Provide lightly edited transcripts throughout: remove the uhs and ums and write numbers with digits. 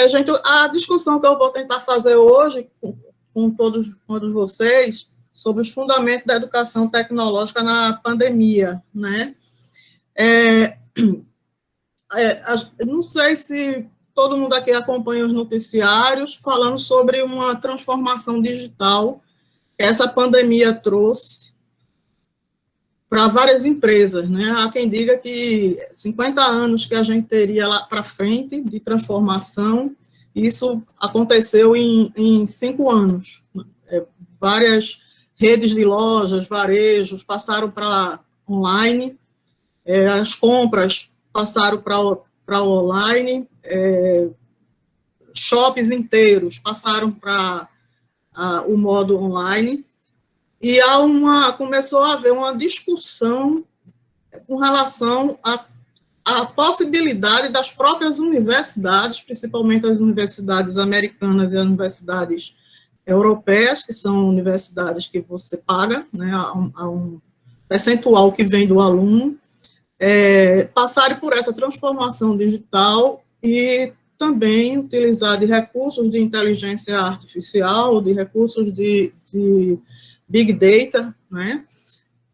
Gente, a discussão que eu vou tentar fazer hoje com todos vocês sobre os fundamentos da educação tecnológica na pandemia, né? Não sei se todo mundo aqui acompanha os noticiários falando sobre uma transformação digital que essa pandemia trouxe para várias empresas, né? Há quem diga que 50 anos que a gente teria lá para frente de transformação, isso aconteceu em 5 anos. Várias redes de lojas, varejos passaram para online, as compras passaram para online, shoppings inteiros passaram para o modo online, e começou a haver uma discussão com relação à possibilidade das próprias universidades, principalmente as universidades americanas e as universidades europeias, que são universidades que você paga, né, a um percentual que vem do aluno, passarem por essa transformação digital e também utilizar de recursos de inteligência artificial, de recursos de Big Data, né,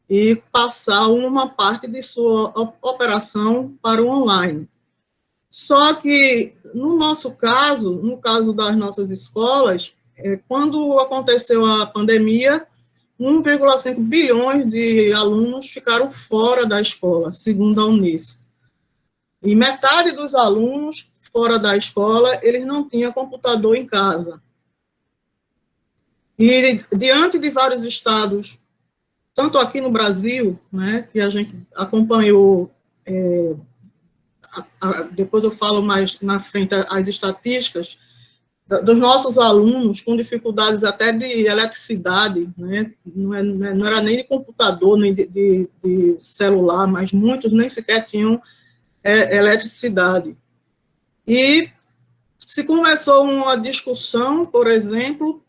e passar uma parte de sua operação para o online. Só que, no nosso caso, no caso das nossas escolas, quando aconteceu a pandemia, 1,5 bilhões de alunos ficaram fora da escola, segundo a Unesco. E metade dos alunos fora da escola, eles não tinham computador em casa. E, diante de vários estados, tanto aqui no Brasil, né, que a gente acompanhou, depois eu falo mais na frente as estatísticas, dos nossos alunos com dificuldades até de eletricidade, né, não era nem de computador, nem de celular, mas muitos nem sequer tinham eletricidade. E se começou uma discussão, por exemplo,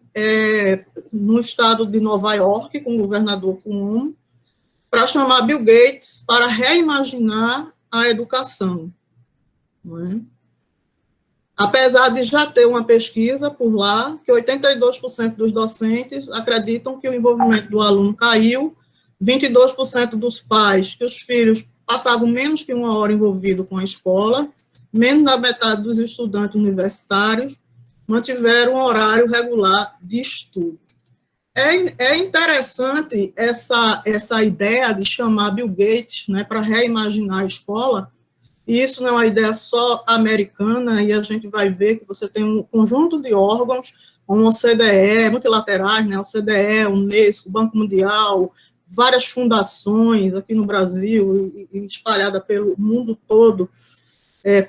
no estado de Nova York, com o governador Cuomo, para chamar Bill Gates para reimaginar a educação. Não é? Apesar de já ter uma pesquisa por lá, que 82% dos docentes acreditam que o envolvimento do aluno caiu, 22% dos pais, que os filhos passavam menos que 1 hora envolvido com a escola, menos da metade dos estudantes universitários mantiveram um horário regular de estudo. É interessante essa ideia de chamar Bill Gates, né, para reimaginar a escola, e isso não é uma ideia só americana, e a gente vai ver que você tem um conjunto de órgãos, como a OCDE, multilaterais, né, a OCDE, a Unesco, o Banco Mundial, várias fundações aqui no Brasil e espalhada pelo mundo todo,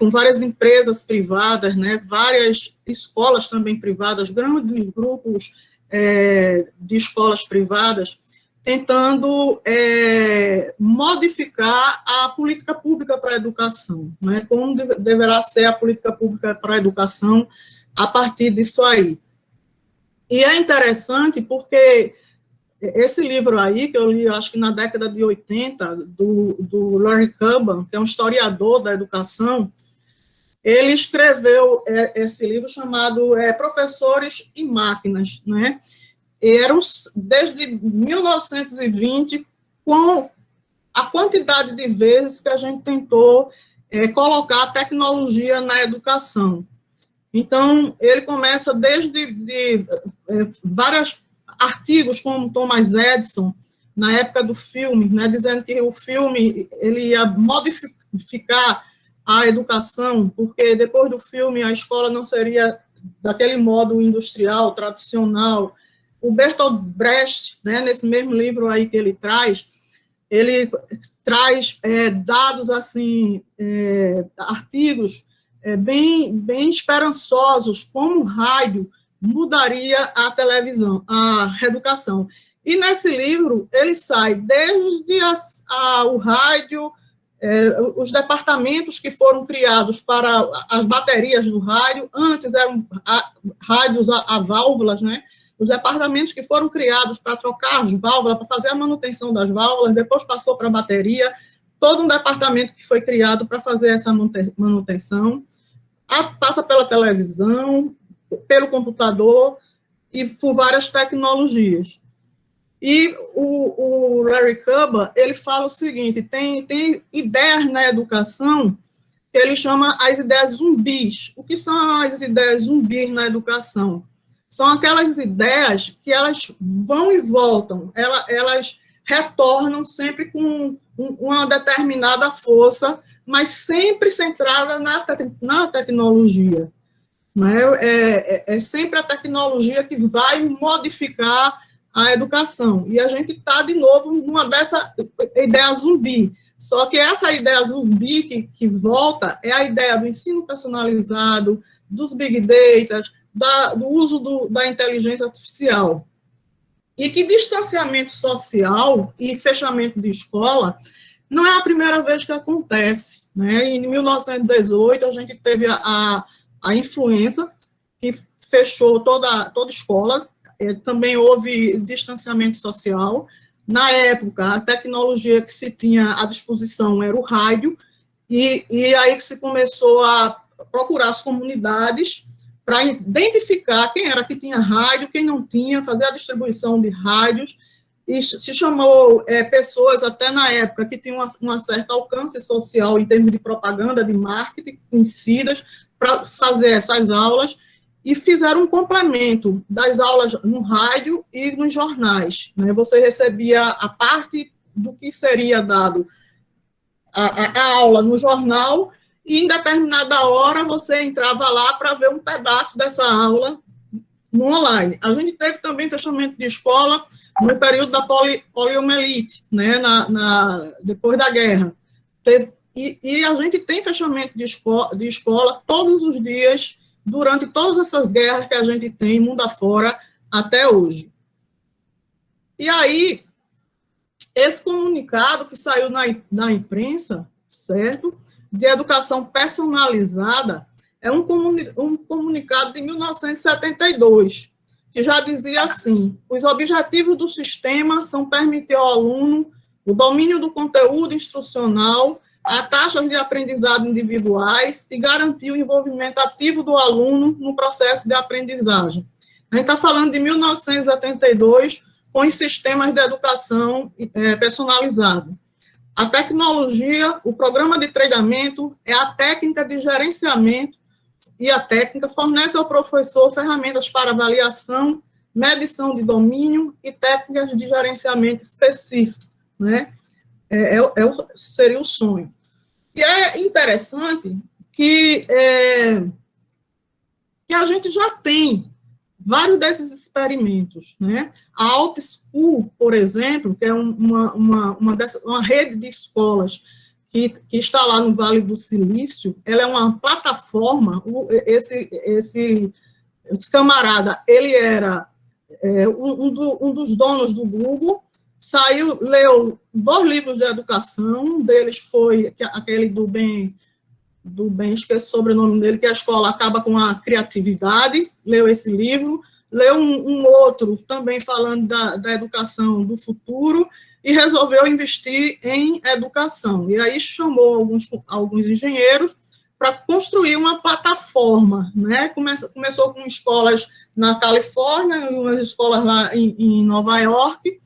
com várias empresas privadas, né, várias escolas também privadas, grandes grupos de escolas privadas, tentando modificar a política pública para a educação, né, como deverá ser a política pública para a educação a partir disso aí. E é interessante porque esse livro aí, que eu li, acho que na década de 80, do Larry Cuban, que é um historiador da educação, ele escreveu esse livro chamado Professores e Máquinas, né? E eram, desde 1920, com a quantidade de vezes que a gente tentou colocar a tecnologia na educação. Então, ele começa desde vários artigos como Thomas Edison, na época do filme, né, dizendo que o filme ele ia modificar a educação, porque depois do filme a escola não seria daquele modo industrial, tradicional. O Bertolt Brecht, né, nesse mesmo livro aí que ele traz dados, assim, artigos bem esperançosos, como o rádio mudaria a televisão, a educação. E nesse livro ele sai desde o rádio, os departamentos que foram criados para as baterias do rádio, antes eram rádios a válvulas, né? Os departamentos que foram criados para trocar as válvulas, para fazer a manutenção das válvulas, depois passou para a bateria, todo um departamento que foi criado para fazer essa manutenção. passa pela televisão, pelo computador e por várias tecnologias. E o Larry Kruber, ele fala o seguinte, tem ideias na educação que ele chama as ideias zumbis. O que são as ideias zumbis na educação? São aquelas ideias que elas vão e voltam, elas retornam sempre com uma determinada força, mas sempre centrada na tecnologia. Né? É sempre a tecnologia que vai modificar a educação. E a gente está, de novo, numa dessa ideia zumbi. Só que essa ideia zumbi que volta é a ideia do ensino personalizado, dos big data, do uso da inteligência artificial. E que distanciamento social e fechamento de escola não é a primeira vez que acontece. Né? Em 1918, a gente teve a influenza, que fechou toda a escola, também houve distanciamento social. Na época, a tecnologia que se tinha à disposição era o rádio, e aí que se começou a procurar as comunidades para identificar quem era que tinha rádio, quem não tinha, fazer a distribuição de rádios, e se chamou pessoas, até na época, que tinham um certo alcance social em termos de propaganda, de marketing, conhecidas, para fazer essas aulas, e fizeram um complemento das aulas no rádio e nos jornais. Né? Você recebia a parte do que seria dado a aula no jornal, e em determinada hora você entrava lá para ver um pedaço dessa aula no online. A gente teve também fechamento de escola no período da poliomielite, né? Depois da guerra. E a gente tem fechamento de escola todos os dias, durante todas essas guerras que a gente tem mundo afora até hoje. E aí, esse comunicado que saiu na imprensa, certo, de educação personalizada, é um comunicado de 1972, que já dizia assim: os objetivos do sistema são permitir ao aluno o domínio do conteúdo instrucional, a taxas de aprendizado individuais e garantir o envolvimento ativo do aluno no processo de aprendizagem. A gente está falando de 1972, com os sistemas de educação personalizado. A tecnologia, o programa de treinamento, é a técnica de gerenciamento, e a técnica fornece ao professor ferramentas para avaliação, medição de domínio e técnicas de gerenciamento específico. Né? Seria o sonho. E é interessante que a gente já tem vários desses experimentos. Né? A OutSchool, por exemplo, que é uma rede de escolas que está lá no Vale do Silício, ela é uma plataforma, esse camarada, ele era um dos donos do Google, leu 2 livros de educação, um deles foi aquele do bem, esqueci o sobrenome dele, que a escola acaba com a criatividade, leu esse livro, leu um outro também falando da educação do futuro, e resolveu investir em educação. E aí chamou alguns engenheiros para construir uma plataforma. Né? Começou com escolas na Califórnia, umas escolas lá em Nova York,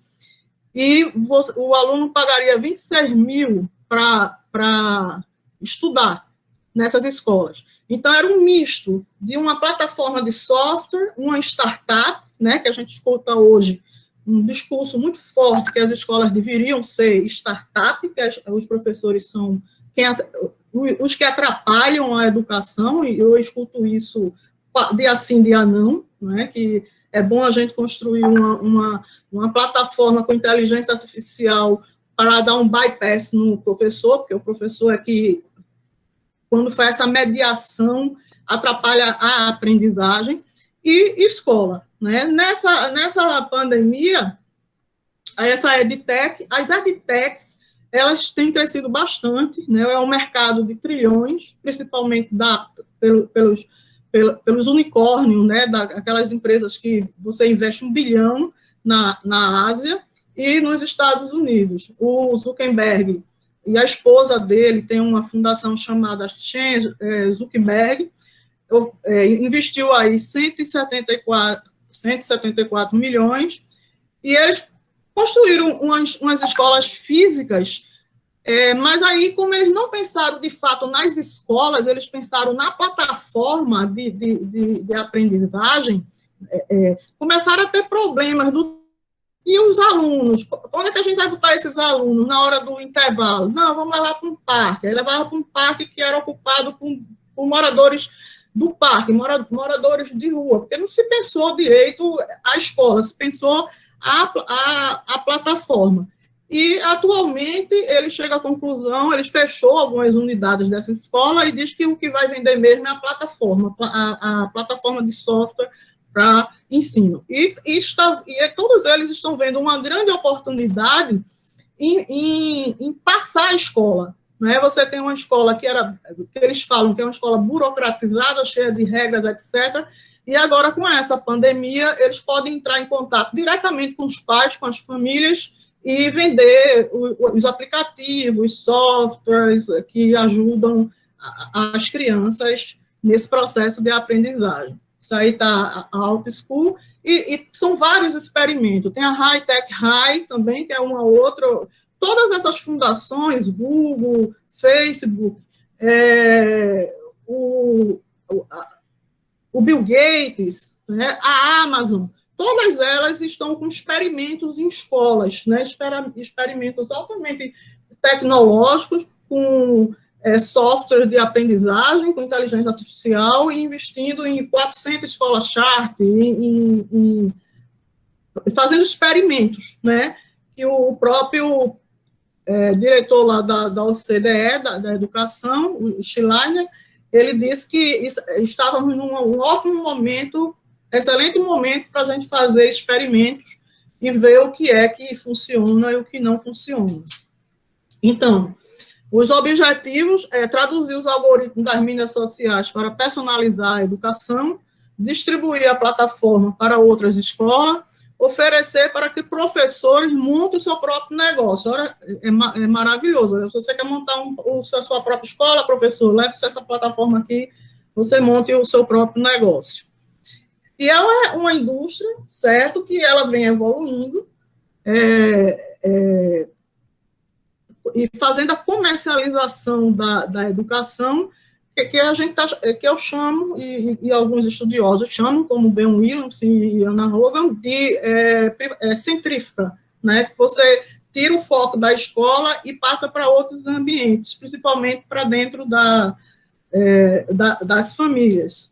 e o aluno pagaria 26 mil para estudar nessas escolas. Então, era um misto de uma plataforma de software, uma startup, né, que a gente escuta hoje, um discurso muito forte que as escolas deveriam ser startup, que os professores são os que atrapalham a educação, e eu escuto isso dia sim, dia não, né, que é bom a gente construir uma plataforma com inteligência artificial para dar um bypass no professor, porque o professor é que, quando faz essa mediação, atrapalha a aprendizagem, e escola. Né? Nessa pandemia, as edtechs, elas têm crescido bastante, né? É um mercado de trilhões, principalmente pelos unicórnios, né? Aquelas empresas que você investe 1 bilhão na Ásia e nos Estados Unidos. O Zuckerberg e a esposa dele tem uma fundação chamada Zuckerberg, investiu aí 174 milhões, e eles construíram umas escolas físicas, mas aí, como eles não pensaram, de fato, nas escolas, eles pensaram na plataforma de aprendizagem, começaram a ter problemas. E os alunos? Onde é que a gente vai botar esses alunos na hora do intervalo? Não, vamos levar para um parque. Aí levava para um parque que era ocupado por moradores do parque, moradores de rua, porque não se pensou direito a escola, se pensou a plataforma. E, atualmente, ele chega à conclusão, ele fechou algumas unidades dessa escola e diz que o que vai vender mesmo é a plataforma de software para ensino. E todos eles estão vendo uma grande oportunidade em passar a escola. Né? Você tem uma escola que eles falam que é uma escola burocratizada, cheia de regras, etc., e agora, com essa pandemia, eles podem entrar em contato diretamente com os pais, com as famílias, e vender os aplicativos, softwares que ajudam as crianças nesse processo de aprendizagem. Isso aí está a Auto School, e são vários experimentos. Tem a High Tech High também, que é uma outra. Todas essas fundações, Google, Facebook, o Bill Gates, né, a Amazon, todas elas estão com experimentos em escolas, né, experimentos altamente tecnológicos, com software de aprendizagem, com inteligência artificial, e investindo em 400 escolas Sharp, fazendo experimentos, né, que o próprio diretor lá da OCDE, da educação, o Schleiner, ele disse que estávamos num ótimo momento, excelente momento para a gente fazer experimentos e ver o que é que funciona e o que não funciona. Então, os objetivos é traduzir os algoritmos das mídias sociais para personalizar a educação, distribuir a plataforma para outras escolas, oferecer para que professores montem o seu próprio negócio. Ora, é maravilhoso. Se você quer montar a sua própria escola, professor, leve essa plataforma aqui, você monte o seu próprio negócio. E ela é uma indústria, certo, que ela vem evoluindo, e fazendo a comercialização da educação, que eu chamo, e alguns estudiosos chamam, como Ben Williams e Anna Hogan, de centrífuga, né? Você tira o foco da escola e passa para outros ambientes, principalmente para dentro das famílias.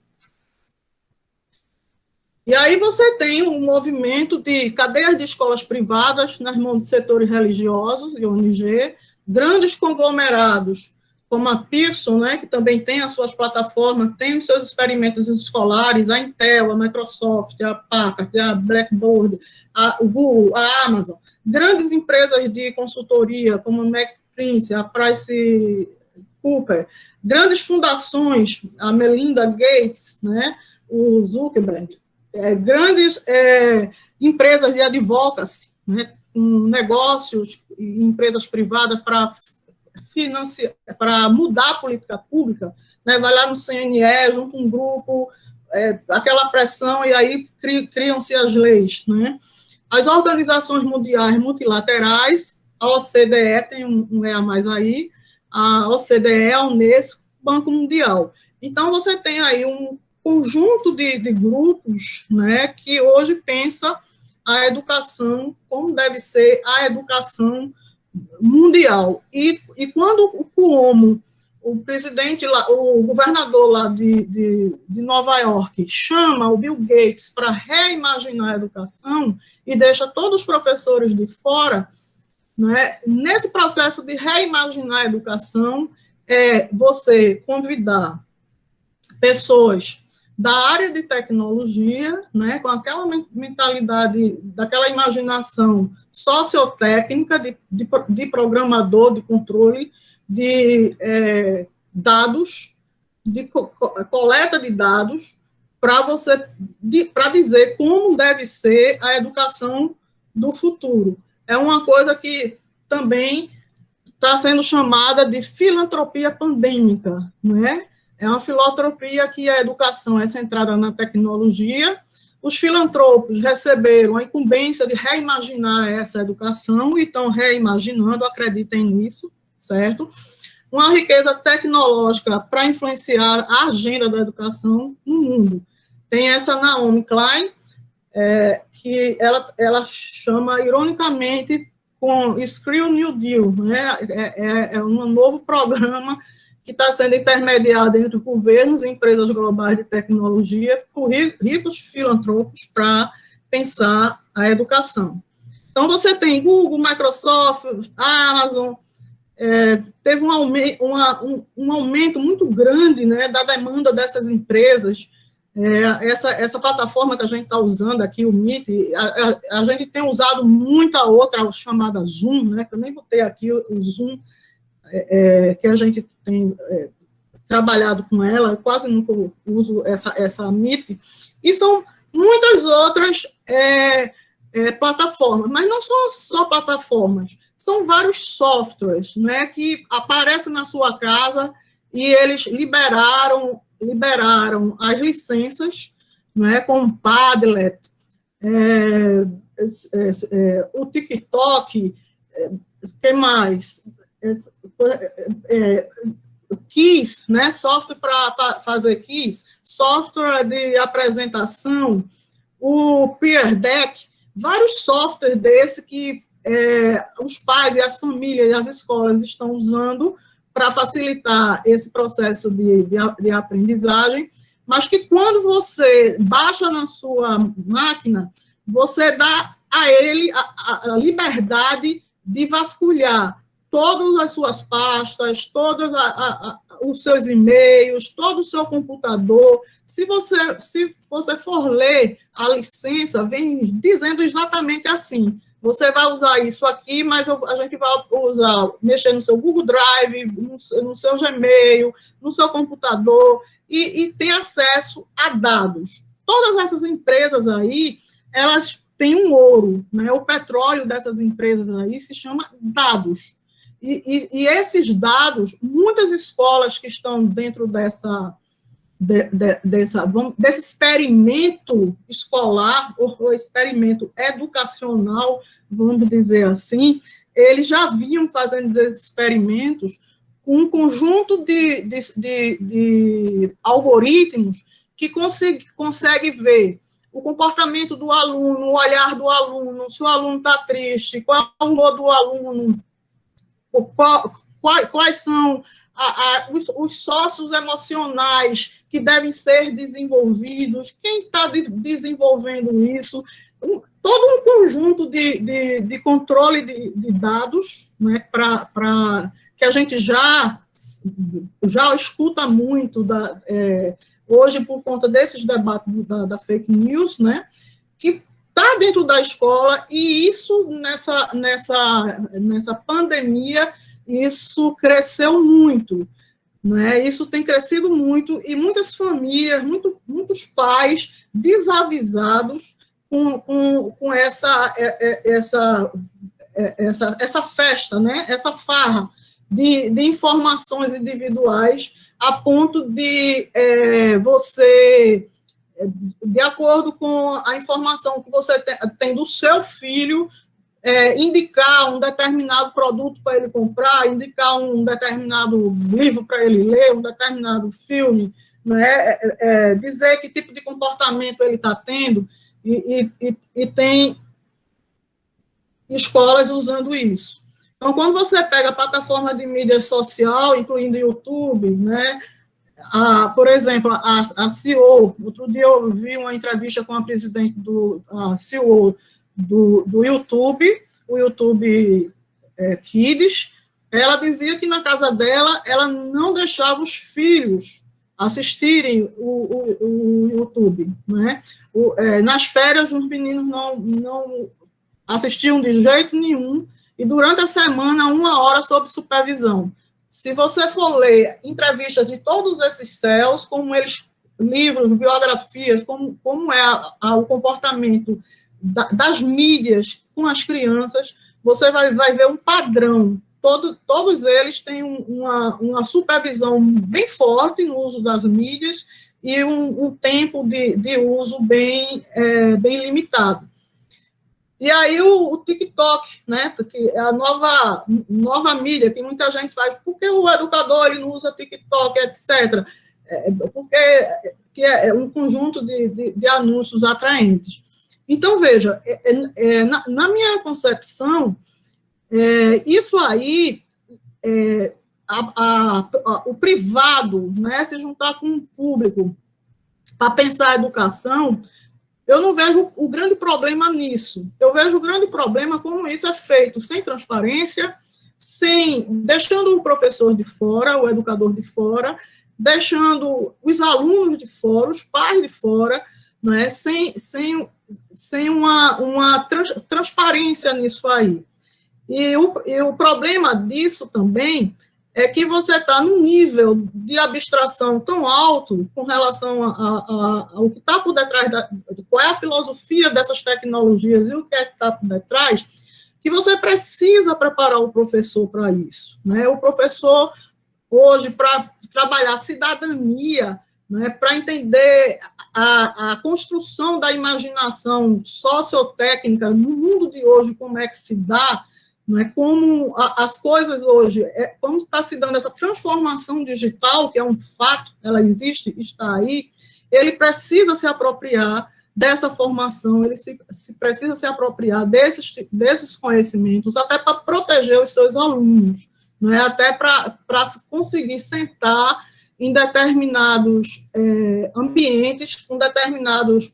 E aí você tem um movimento de cadeias de escolas privadas nas mãos de setores religiosos e ONG, grandes conglomerados, como a Pearson, né, que também tem as suas plataformas, tem os seus experimentos escolares, a Intel, a Microsoft, a Packard, a Blackboard, o Google, a Amazon, grandes empresas de consultoria, como a McKinsey, a Price Cooper, grandes fundações, a Melinda Gates, né, o Zuckerberg, grandes empresas de advocacy, né, negócios e empresas privadas para mudar a política pública, né, vai lá no CNE, junto um grupo, aquela pressão, e aí criam-se as leis. Né? As organizações mundiais multilaterais, a OCDE, tem um a mais aí, a OCDE, a Unesco, Banco Mundial. Então, você tem aí um conjunto de grupos, né, que hoje pensa a educação como deve ser a educação mundial. E quando o Cuomo, o presidente lá, o governador lá de Nova York, chama o Bill Gates para reimaginar a educação e deixa todos os professores de fora, né, nesse processo de reimaginar a educação, você convidar pessoas da área de tecnologia, né, com aquela mentalidade, daquela imaginação sociotécnica de programador, de controle, de dados, de coleta de dados, para dizer como deve ser a educação do futuro. É uma coisa que também está sendo chamada de filantropia pandêmica, não é? É uma filantropia que a educação é centrada na tecnologia. Os filantropos receberam a incumbência de reimaginar essa educação e estão reimaginando, acreditem nisso, certo? Uma riqueza tecnológica para influenciar a agenda da educação no mundo. Tem essa Naomi Klein, que ela chama, ironicamente, com Screw New Deal, né? É um novo programa que está sendo intermediado entre governos e empresas globais de tecnologia por ricos filantropos para pensar a educação. Então, você tem Google, Microsoft, Amazon, teve um aumento muito grande, né, da demanda dessas empresas. Essa plataforma que a gente está usando aqui, o Meet, a gente tem usado muita outra chamada Zoom, né, que eu nem botei aqui o Zoom, que a gente tem trabalhado com ela, eu quase nunca uso essa Meet, e são muitas outras plataformas, mas não são só plataformas, são vários softwares, né, que aparecem na sua casa e eles liberaram as licenças, né, como Padlet, o TikTok, que mais? Quiz, né, software para fazer quiz, software de apresentação, o Peer Deck, vários softwares desse que os pais e as famílias e as escolas estão usando para facilitar esse processo de aprendizagem, mas que quando você baixa na sua máquina, você dá a ele a liberdade de vasculhar todas as suas pastas, todos os seus e-mails, todo o seu computador. Se você for ler a licença, vem dizendo exatamente assim: você vai usar isso aqui, mas a gente vai mexer no seu Google Drive, no seu Gmail, no seu computador, e tem acesso a dados. Todas essas empresas aí, elas têm um ouro, né? O petróleo dessas empresas aí se chama dados. E esses dados, muitas escolas que estão dentro desse experimento escolar, ou experimento educacional, vamos dizer assim, eles já vinham fazendo esses experimentos com um conjunto de algoritmos que consegue ver o comportamento do aluno, o olhar do aluno, se o aluno está triste, qual é o humor do aluno, quais são os sócios emocionais que devem ser desenvolvidos, quem está desenvolvendo isso, todo um conjunto de controle de dados, né, que a gente já escuta muito hoje por conta desses debates da fake news, né, que está dentro da escola, e isso, nessa pandemia, isso cresceu muito, né? Isso tem crescido muito, e muitas famílias, muitos pais desavisados com essa festa, né? Essa farra de informações individuais, a ponto de você, de acordo com a informação que você tem do seu filho, indicar um determinado produto para ele comprar, indicar um determinado livro para ele ler, um determinado filme, né? Dizer que tipo de comportamento ele está tendo, e tem escolas usando isso. Então, quando você pega a plataforma de mídia social, incluindo o YouTube, né? Por exemplo, a CEO, outro dia eu vi uma entrevista com a presidente a CEO do YouTube, o YouTube Kids. Ela dizia que na casa dela, ela não deixava os filhos assistirem o YouTube, né? Nas férias, os meninos não assistiam de jeito nenhum, e durante a semana, 1 hora sob supervisão. Se você for ler entrevistas de todos esses CEOs, como eles, livros, biografias, como é o comportamento das mídias com as crianças, você vai ver um padrão, todos eles têm uma supervisão bem forte no uso das mídias e um tempo de uso bem limitado. E aí o TikTok, né, que é a nova mídia que muita gente faz, porque o educador ele não usa TikTok, etc. Porque que é um conjunto de anúncios atraentes. Então, veja, na minha concepção, isso aí, o privado, né, se juntar com o público para pensar a educação, eu não vejo o grande problema nisso. Eu vejo o grande problema como isso é feito sem transparência, deixando o professor de fora, o educador de fora, deixando os alunos de fora, os pais de fora, né, sem uma transparência nisso aí. E o problema disso também é que você está num nível de abstração tão alto com relação ao que está por detrás, qual é a filosofia dessas tecnologias e o que é que está por detrás, que você precisa preparar o professor para isso. Né? O professor, hoje, para trabalhar cidadania, né, para entender a construção da imaginação sociotécnica no mundo de hoje, como é que se dá, né, como as coisas hoje, como está se dando essa transformação digital, que é um fato, ela existe, está aí, ele precisa se apropriar dessa formação, ele precisa se apropriar desses conhecimentos, até para proteger os seus alunos, né, até para conseguir sentar em determinados ambientes, com determinados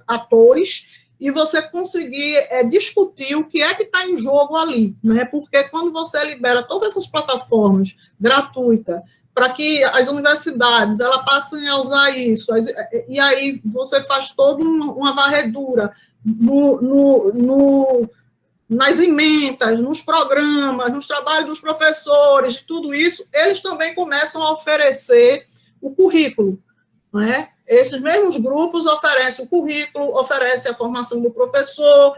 atores, e você conseguir discutir o que é que está em jogo ali, né? Porque quando você libera todas essas plataformas gratuitas para que as universidades elas passem a usar isso, e aí você faz toda uma varredura nas emendas, nos programas, nos trabalhos dos professores, tudo isso, eles também começam a oferecer o currículo, né? Esses mesmos grupos oferecem o currículo, oferecem a formação do professor,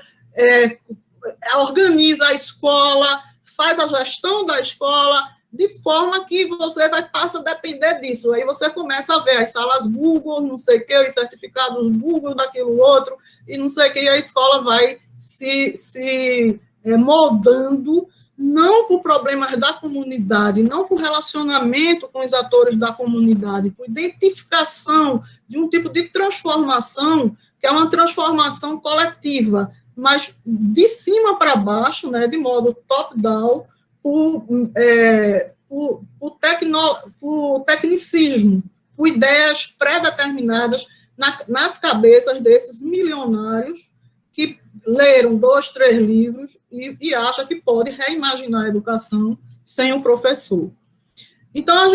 organiza a escola, faz a gestão da escola, de forma que você passa a depender disso. Aí você começa a ver as salas Google, não sei o quê, os certificados Google, daquilo outro, e não sei o quê, e a escola vai se moldando, não por problemas da comunidade, não por relacionamento com os atores da comunidade, por identificação de um tipo de transformação, que é uma transformação coletiva, mas de cima para baixo, né, de modo top-down, por tecnicismo, por ideias pré-determinadas nas cabeças desses milionários que leram 2, 3 livros e acham que pode reimaginar a educação sem o professor. Então, a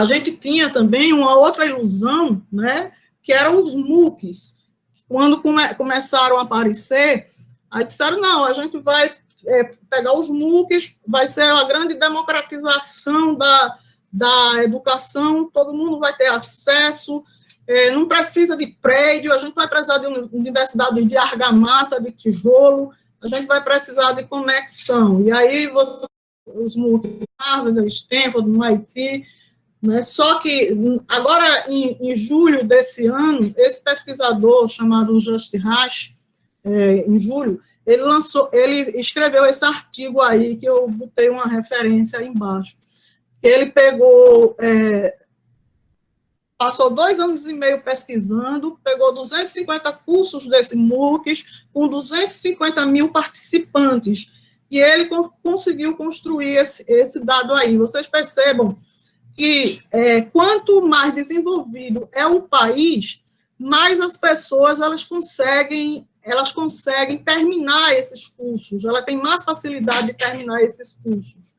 gente tinha também uma outra ilusão, né, que eram os MOOCs. Quando começaram a aparecer, aí disseram, não, a gente vai pegar os MOOCs, vai ser a grande democratização da educação, todo mundo vai ter acesso, não precisa de prédio, a gente vai precisar de universidade de argamassa, de tijolo, a gente vai precisar de conexão. E aí, os MOOCs, Harvard, Stanford, MIT, né? Só que, agora, em julho desse ano, esse pesquisador chamado Just Reich, em julho, ele escreveu esse artigo aí, que eu botei uma referência aí embaixo. Ele pegou... passou 2 anos e meio pesquisando, pegou 250 cursos desse MOOCs, com 250 mil participantes, e ele conseguiu construir esse dado aí. Vocês percebam que quanto mais desenvolvido é o país, mais as pessoas elas conseguem terminar esses cursos, ela tem mais facilidade de terminar esses cursos.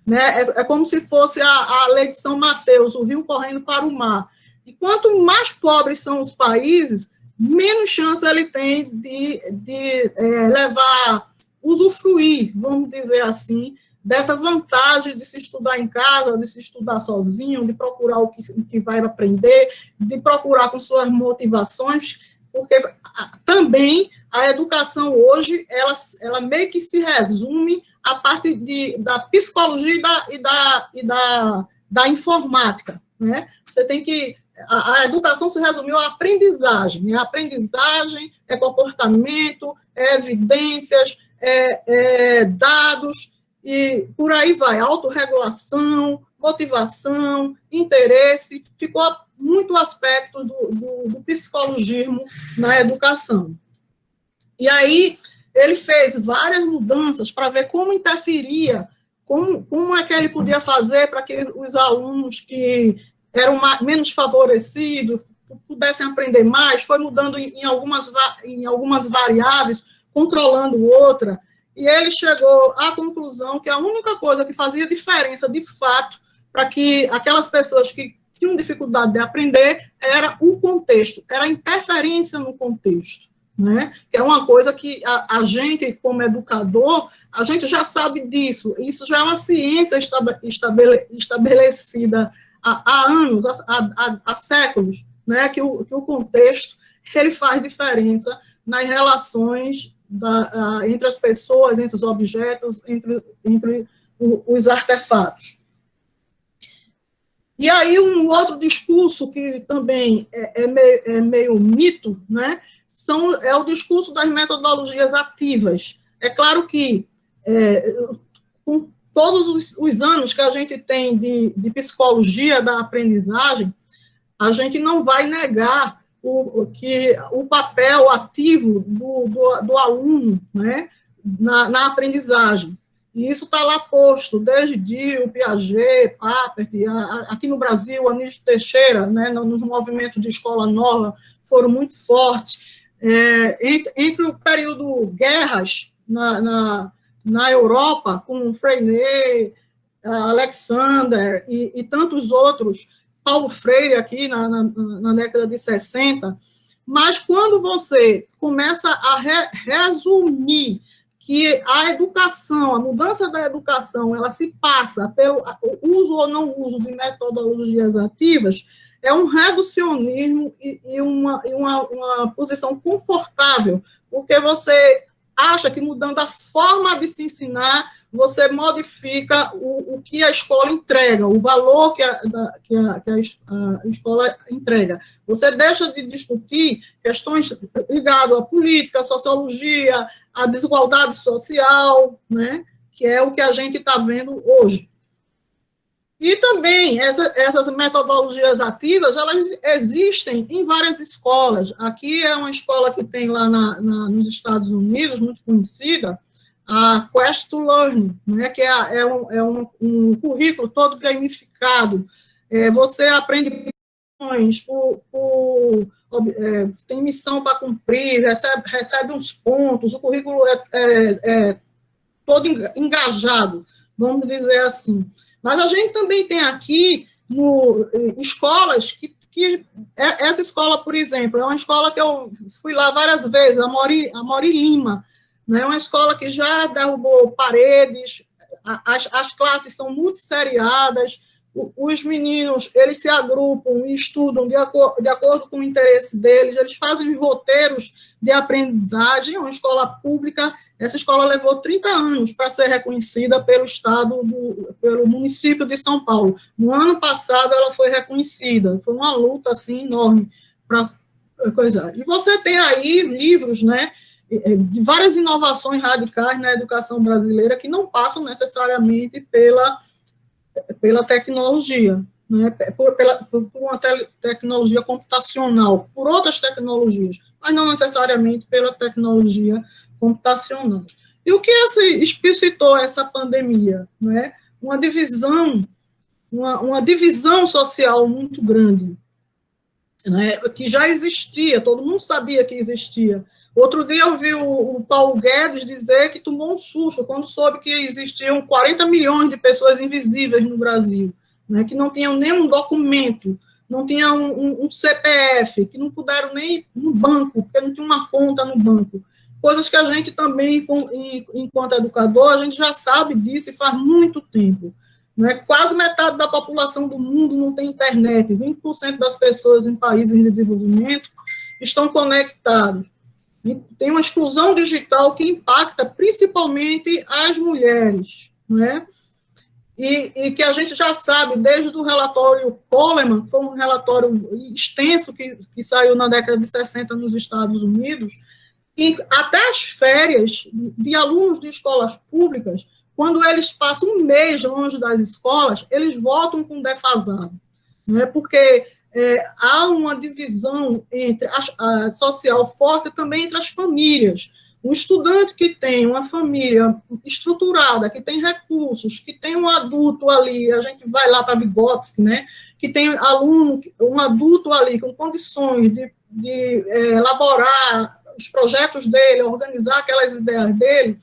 Né? É como se fosse a lei de São Mateus, o rio correndo para o mar. E quanto mais pobres são os países, menos chance ele tem de usufruir, vamos dizer assim, dessa vantagem de se estudar em casa, de se estudar sozinho, de procurar o que vai aprender, de procurar com suas motivações, porque também a educação hoje, ela meio que se resume à parte da psicologia e da informática, né? Você tem que... A educação se resumiu à aprendizagem, né? A aprendizagem é comportamento, é evidências, dados, e por aí vai, autorregulação, motivação, interesse, ficou muito aspecto do psicologismo na educação. E aí ele fez várias mudanças para ver como interferia, como é que ele podia fazer para que os alunos que eram menos favorecidos pudessem aprender mais, foi mudando em algumas variáveis, controlando outra, e ele chegou à conclusão que a única coisa que fazia diferença, de fato, para que aquelas pessoas que tinham dificuldade de aprender era o contexto, era a interferência no contexto, né? Que é uma coisa que a gente, como educador, a gente já sabe disso, isso já é uma ciência estabelecida há anos, há séculos, né? Que o contexto ele faz diferença nas relações entre as pessoas, entre os objetos, entre os artefatos. E aí um outro discurso que também é meio mito, né, é o discurso das metodologias ativas. É claro que com todos os anos que a gente tem de psicologia da aprendizagem, a gente não vai negar o papel ativo do aluno, né, na aprendizagem. E isso está lá posto, desde Dill, Piaget, Papert, aqui no Brasil, Anísio Teixeira, né, nos movimentos de escola nova, foram muito fortes. Entre o período guerras na Europa, com Freinet, Alexander e tantos outros, Paulo Freire aqui na década de 60, mas quando você começa a resumir que a educação, a mudança da educação, ela se passa pelo uso ou não uso de metodologias ativas, é um reducionismo e uma posição confortável, porque você acha que mudando a forma de se ensinar, você modifica o que a escola entrega, o valor que a escola entrega. Você deixa de discutir questões ligadas à política, à sociologia, à desigualdade social, né, que é o que a gente está vendo hoje. E também, essas metodologias ativas, elas existem em várias escolas. Aqui é uma escola que tem lá nos Estados Unidos, muito conhecida, a Quest to Learn, né, que é um currículo todo gamificado. Você aprende tem missão para cumprir, recebe uns pontos, o currículo é todo engajado, vamos dizer assim. Mas a gente também tem aqui escolas que essa escola, por exemplo, é uma escola que eu fui lá várias vezes, a Mori Lima, né, é uma escola que já derrubou paredes, as classes são muito seriadas, os meninos, eles se agrupam e estudam de acordo com o interesse deles, eles fazem roteiros de aprendizagem, é uma escola pública. Essa escola levou 30 anos para ser reconhecida pelo pelo município de São Paulo. No ano passado, ela foi reconhecida. Foi uma luta, assim, enorme para coisar. E você tem aí livros, né, de várias inovações radicais na educação brasileira que não passam necessariamente pela tecnologia, né, por uma tecnologia computacional, por outras tecnologias, mas não necessariamente pela tecnologia computacional. E o que explicitou essa pandemia? Né? Uma divisão social muito grande, né? Que já existia, todo mundo sabia que existia. Outro dia eu vi o Paulo Guedes dizer que tomou um susto quando soube que existiam 40 milhões de pessoas invisíveis no Brasil, né? Que não tinham nenhum documento, não tinham um CPF, que não puderam nem ir no banco, porque não tinha uma conta no banco. Coisas que a gente também, enquanto educador, a gente já sabe disso e faz muito tempo. Né? Quase metade da população do mundo não tem internet, 20% das pessoas em países de desenvolvimento estão conectados. E tem uma exclusão digital que impacta principalmente as mulheres, né? E que a gente já sabe, desde o relatório Coleman, que foi um relatório extenso que saiu na década de 60 nos Estados Unidos, e até as férias de alunos de escolas públicas, quando eles passam um mês longe das escolas, eles voltam com defasado, né? Porque há uma divisão entre a social forte também entre as famílias. Um estudante que tem uma família estruturada, que tem recursos, que tem um adulto ali, a gente vai lá para Vygotsky, né, que tem um adulto ali com condições de elaborar os projetos dele, organizar aquelas ideias dele,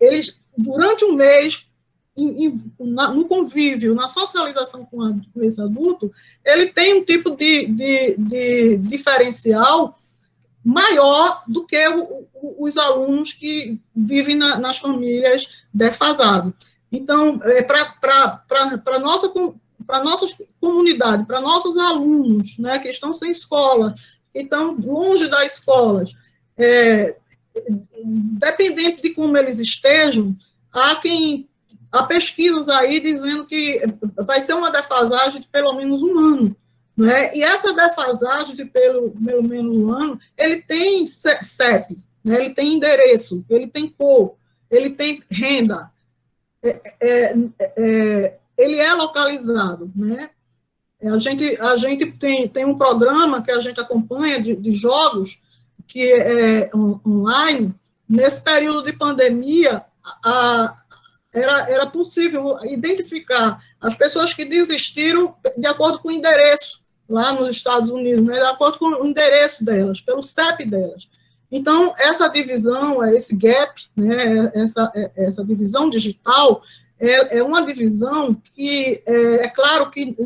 eles, durante um mês, no convívio, na socialização com esse adulto, ele tem um tipo de diferencial maior do que os alunos que vivem nas famílias defasadas. Então, para a nossa comunidade, para nossos alunos, né, que estão sem escola, que estão longe das escolas, dependente de como eles estejam, há pesquisas aí dizendo que vai ser uma defasagem de pelo menos um ano. Né? E essa defasagem de pelo menos um ano, ele tem CEP, né? Ele tem endereço, ele tem cor, ele tem renda, ele é localizado. Né? A gente tem um programa que a gente acompanha de jogos, que é online. Nesse período de pandemia, era possível identificar as pessoas que desistiram de acordo com o endereço, lá nos Estados Unidos, né, de acordo com o endereço delas, pelo CEP delas. Então, essa divisão, esse gap, né, essa divisão digital, é uma divisão que, é claro que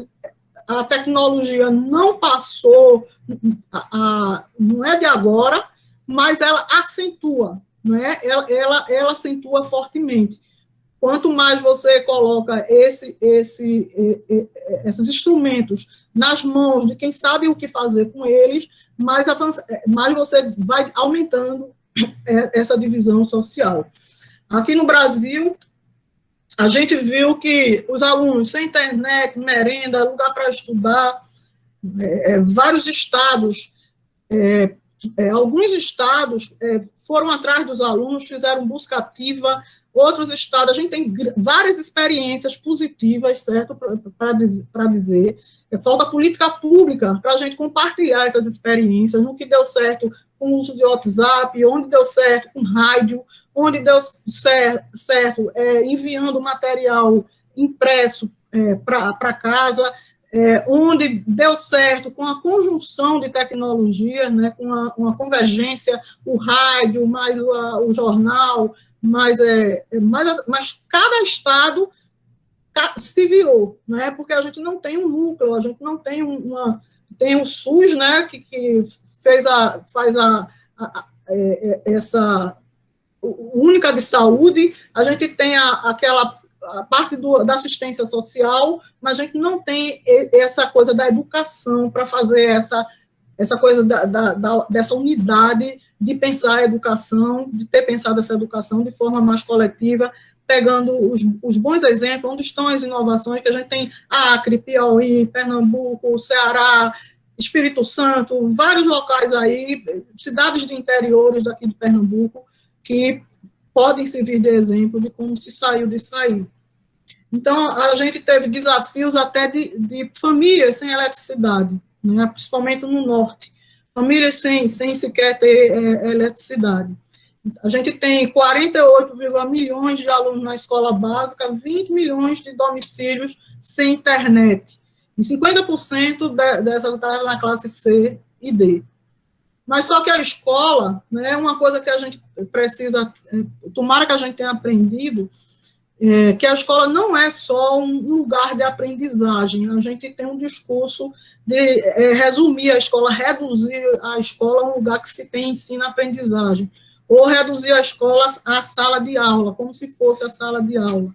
a tecnologia não passou, não é de agora, mas ela acentua, né, ela acentua fortemente. Quanto mais você coloca esses instrumentos nas mãos de quem sabe o que fazer com eles, mais você vai aumentando essa divisão social. Aqui no Brasil, a gente viu que os alunos sem internet, merenda, lugar para estudar, vários estados, alguns estados foram atrás dos alunos, fizeram busca ativa. Outros estados, a gente tem várias experiências positivas, certo, para dizer. Falta política pública para a gente compartilhar essas experiências, no que deu certo com o uso de WhatsApp, onde deu certo com rádio, onde deu certo enviando material impresso para casa, onde deu certo com a conjunção de tecnologias, né, com uma convergência, o rádio, mais o jornal, mas cada estado se virou, né? Porque a gente não tem um núcleo, a gente não tem tem o SUS, né? Que faz essa única de saúde, a gente tem aquela parte da assistência social, mas a gente não tem essa coisa da educação para fazer essa coisa dessa unidade de pensar a educação, de ter pensado essa educação de forma mais coletiva, pegando os bons exemplos, onde estão as inovações, que a gente tem Acre, Piauí, Pernambuco, Ceará, Espírito Santo, vários locais aí, cidades de interiores daqui de Pernambuco, que podem servir de exemplo de como se saiu disso aí. Então, a gente teve desafios até de famílias sem eletricidade, né, principalmente no norte, famílias sem sequer ter eletricidade. A gente tem 48 milhões de alunos na escola básica, 20 milhões de domicílios sem internet, e 50% dessa está na classe C e D. Mas só que a escola, né, uma coisa que a gente precisa, tomara que a gente tenha aprendido, que a escola não é só um lugar de aprendizagem. A gente tem um discurso de resumir a escola, reduzir a escola a um lugar que se tem ensino-aprendizagem, ou reduzir a escola à sala de aula, como se fosse a sala de aula.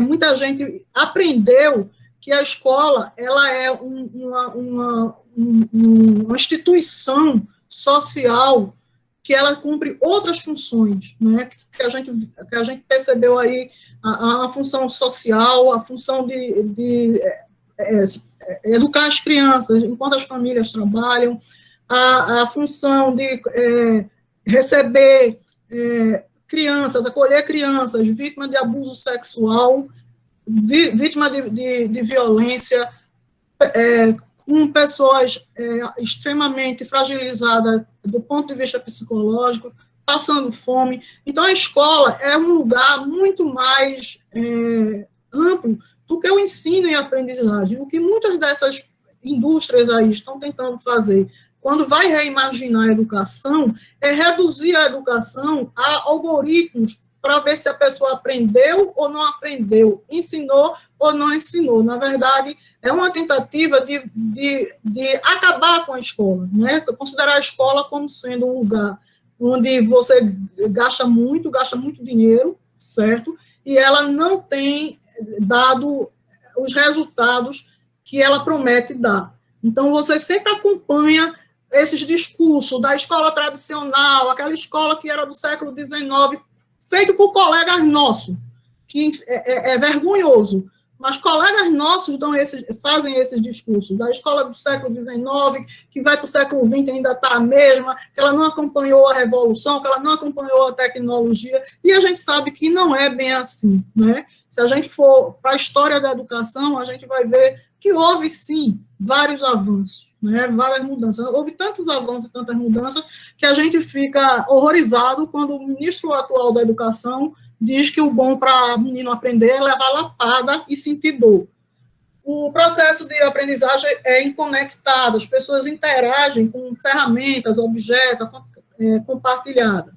Muita gente aprendeu que a escola ela é uma uma instituição social que ela cumpre outras funções, né, que a gente percebeu aí, a função social, a função de educar as crianças enquanto as famílias trabalham, a função de receber crianças, acolher crianças vítimas de abuso sexual, vítimas de violência, com pessoas extremamente fragilizadas do ponto de vista psicológico, passando fome. Então, a escola é um lugar muito mais amplo do que o ensino e a aprendizagem. O que muitas dessas indústrias aí estão tentando fazer, quando vai reimaginar a educação, é reduzir a educação a algoritmos para ver se a pessoa aprendeu ou não aprendeu, ensinou ou não ensinou. Na verdade, é uma tentativa de acabar com a escola, né? Considerar a escola como sendo um lugar onde você gasta muito dinheiro, certo? E ela não tem dado os resultados que ela promete dar. Então, você sempre acompanha esses discursos da escola tradicional, aquela escola que era do século XIX, feito por colegas nossos, que é vergonhoso, mas colegas nossos fazem esses discursos, da escola do século XIX, que vai para o século XX ainda está a mesma, que ela não acompanhou a revolução, que ela não acompanhou a tecnologia, e a gente sabe que não é bem assim, né? Se a gente for para a história da educação, a gente vai ver que houve, sim, vários avanços, né, várias mudanças. Houve tantos avanços e tantas mudanças que a gente fica horrorizado quando o ministro atual da Educação diz que o bom para o menino aprender é levar lapada e sentir dor. O processo de aprendizagem é inconectado, as pessoas interagem com ferramentas, objetos, compartilhadas.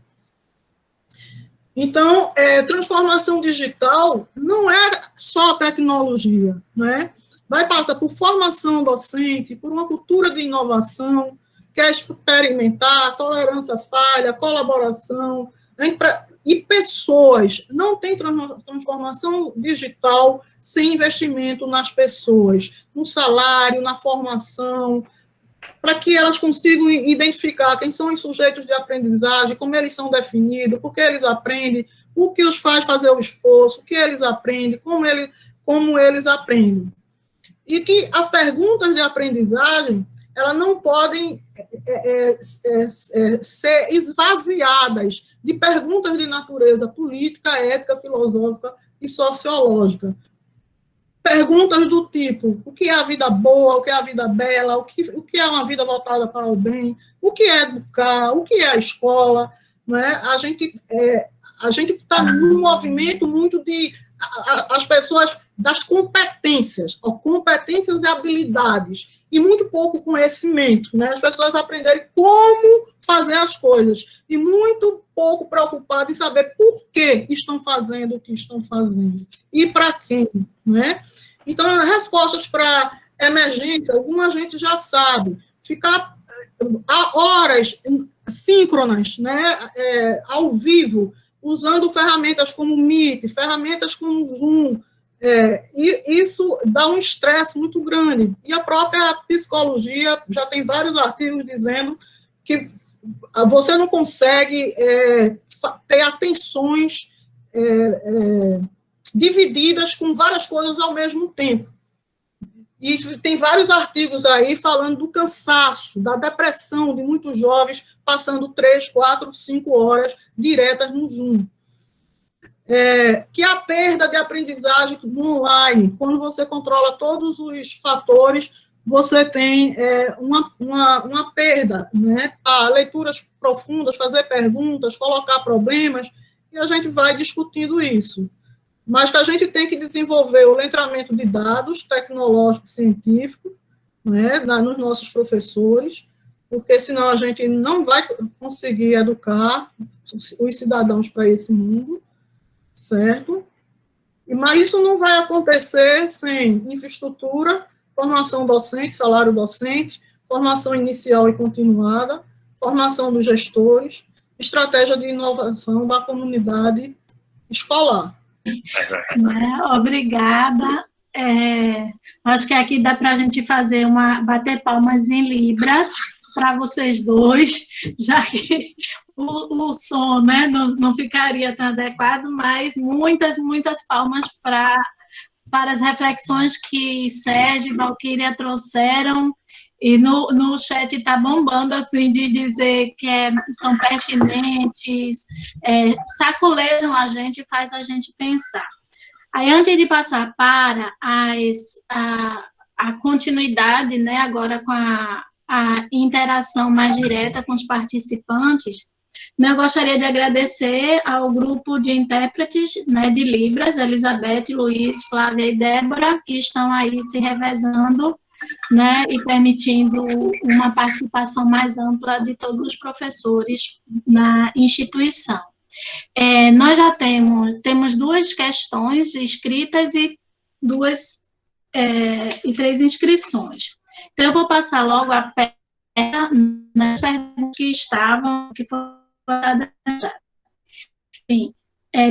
Então, transformação digital não é só tecnologia, né? Vai passar por formação docente, por uma cultura de inovação, quer experimentar, tolerância à falha, colaboração, e pessoas. Não tem transformação digital sem investimento nas pessoas, no salário, na formação, para que elas consigam identificar quem são os sujeitos de aprendizagem, como eles são definidos, por que eles aprendem, o que os faz fazer o esforço, o que eles aprendem, como eles aprendem. E que as perguntas de aprendizagem, elas não podem ser esvaziadas de perguntas de natureza política, ética, filosófica e sociológica. Perguntas do tipo, o que é a vida boa, o que é a vida bela, o que é uma vida voltada para o bem, o que é educar, o que é a escola, né? A gente está num movimento muito de as pessoas das competências e habilidades, e muito pouco conhecimento, né? As pessoas aprenderem como fazer as coisas, e muito pouco preocupadas em saber por que estão fazendo o que estão fazendo, e para quem, né? Então, respostas para emergência, alguma gente já sabe, ficar horas síncronas, né? Ao vivo, usando ferramentas como Meet, ferramentas como Zoom, e isso dá um estresse muito grande. E a própria psicologia já tem vários artigos dizendo que você não consegue ter atenções divididas com várias coisas ao mesmo tempo. E tem vários artigos aí falando do cansaço, da depressão de muitos jovens passando 3, 4, 5 horas diretas no Zoom. Que a perda de aprendizagem no online, quando você controla todos os fatores, você tem uma perda, né? Leituras profundas, fazer perguntas, colocar problemas, e a gente vai discutindo isso. Mas que a gente tem que desenvolver o letramento de dados tecnológico e científico, né, nos nossos professores, porque senão a gente não vai conseguir educar os cidadãos para esse mundo, certo? Mas isso não vai acontecer sem infraestrutura, formação docente, salário docente, formação inicial e continuada, formação dos gestores, estratégia de inovação da comunidade escolar. Obrigada. Acho que aqui dá para a gente fazer bater palmas em libras para vocês dois, já que o som, né, não ficaria tão adequado, mas muitas palmas para as reflexões que Sérgio e Valquíria trouxeram, e no chat está bombando, assim, de dizer que são pertinentes, sacolejam a gente, faz a gente pensar. Aí, antes de passar para a continuidade, né, agora com a interação mais direta com os participantes, né, eu gostaria de agradecer ao grupo de intérpretes, né, de Libras, Elizabeth, Luiz, Flávia e Débora, que estão aí se revezando, né, e permitindo uma participação mais ampla de todos os professores na instituição. Nós já temos 2 questões escritas e 3 inscrições. Então, eu vou passar logo a nas perguntas que foram já. Sim,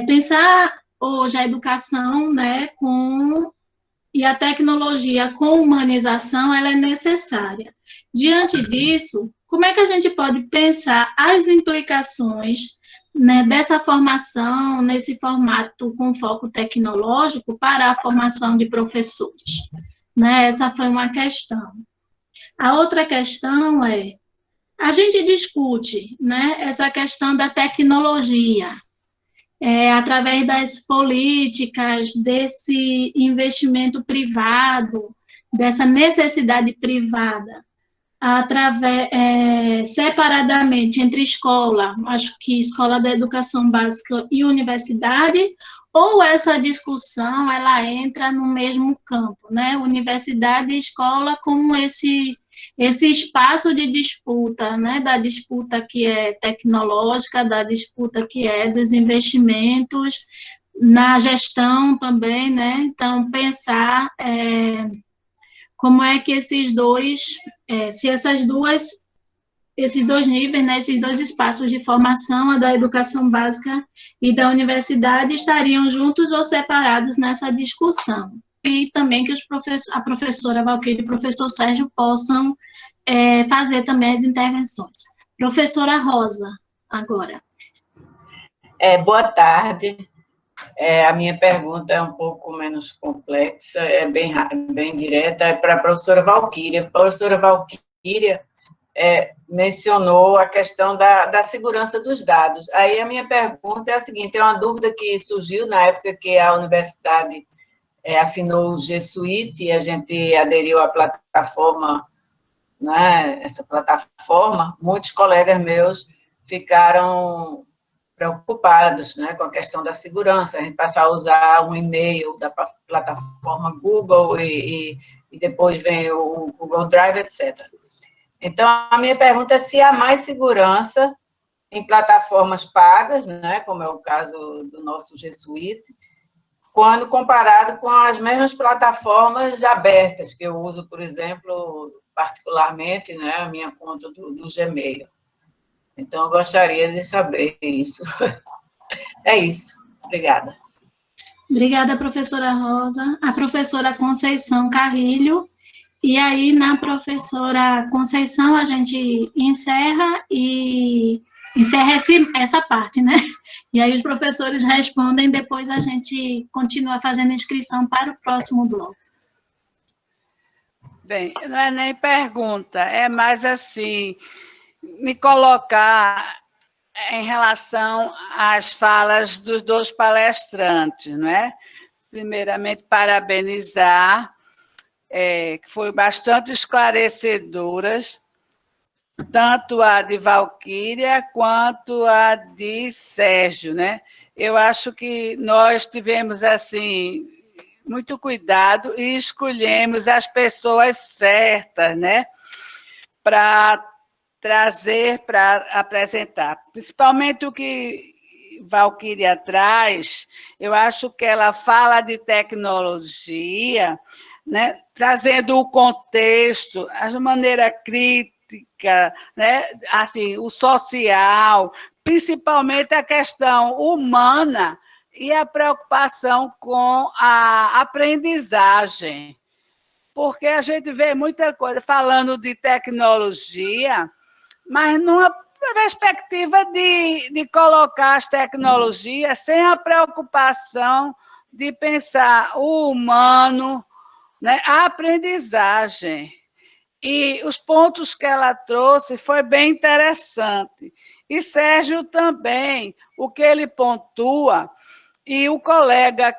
pensar hoje a educação, né, e a tecnologia com humanização, ela é necessária. Diante disso, como é que a gente pode pensar as implicações, né, dessa formação, nesse formato com foco tecnológico, para a formação de professores? Né, essa foi uma questão. A outra questão a gente discute, né, essa questão da tecnologia, através das políticas, desse investimento privado, dessa necessidade privada, separadamente entre escola, acho que escola da educação básica e universidade, ou essa discussão ela entra no mesmo campo, né? Universidade e escola como esse espaço de disputa, né? Da disputa que é tecnológica, da disputa que é dos investimentos, na gestão também, né? Então, pensar como é que esses dois níveis, né, esses 2 espaços de formação, a da educação básica e da universidade, estariam juntos ou separados nessa discussão. E também que a professora Valquíria e o professor Sérgio possam fazer também as intervenções. Professora Rosa, agora. Boa tarde. A minha pergunta é um pouco menos complexa, bem direta, é para a professora Valquíria. A professora Valquíria mencionou a questão da segurança dos dados. Aí a minha pergunta é a seguinte, é uma dúvida que surgiu na época que a universidade assinou o G Suite e a gente aderiu à plataforma, né, essa plataforma, muitos colegas meus ficaram preocupados, né, com a questão da segurança, a gente passar a usar um e-mail da plataforma Google e depois vem o Google Drive, etc. Então, a minha pergunta é se há mais segurança em plataformas pagas, né, como é o caso do nosso G Suite, quando comparado com as mesmas plataformas abertas, que eu uso, por exemplo, particularmente, né, a minha conta do Gmail. Então, eu gostaria de saber isso. É isso. Obrigada. Obrigada, professora Rosa. A professora Conceição Carrilho. E aí, na professora Conceição, a gente encerra essa parte, né? E aí os professores respondem, depois a gente continua fazendo inscrição para o próximo bloco. Bem, não é nem pergunta, é mais assim, me colocar em relação às falas dos 2 palestrantes, não é? Primeiramente, parabenizar, que foram bastante esclarecedoras, tanto a de Valquíria quanto a de Sérgio, né? Eu acho que nós tivemos, assim, muito cuidado e escolhemos as pessoas certas, né? Para trazer, para apresentar. Principalmente o que Valquíria traz, eu acho que ela fala de tecnologia, né, trazendo o contexto, a maneira crítica, né, assim, o social, principalmente a questão humana e a preocupação com a aprendizagem, porque a gente vê muita coisa falando de tecnologia, mas numa perspectiva de colocar as tecnologias sem a preocupação de pensar o humano, né, a aprendizagem. E os pontos que ela trouxe foi bem interessante. E Sérgio também, o que ele pontua, e o colega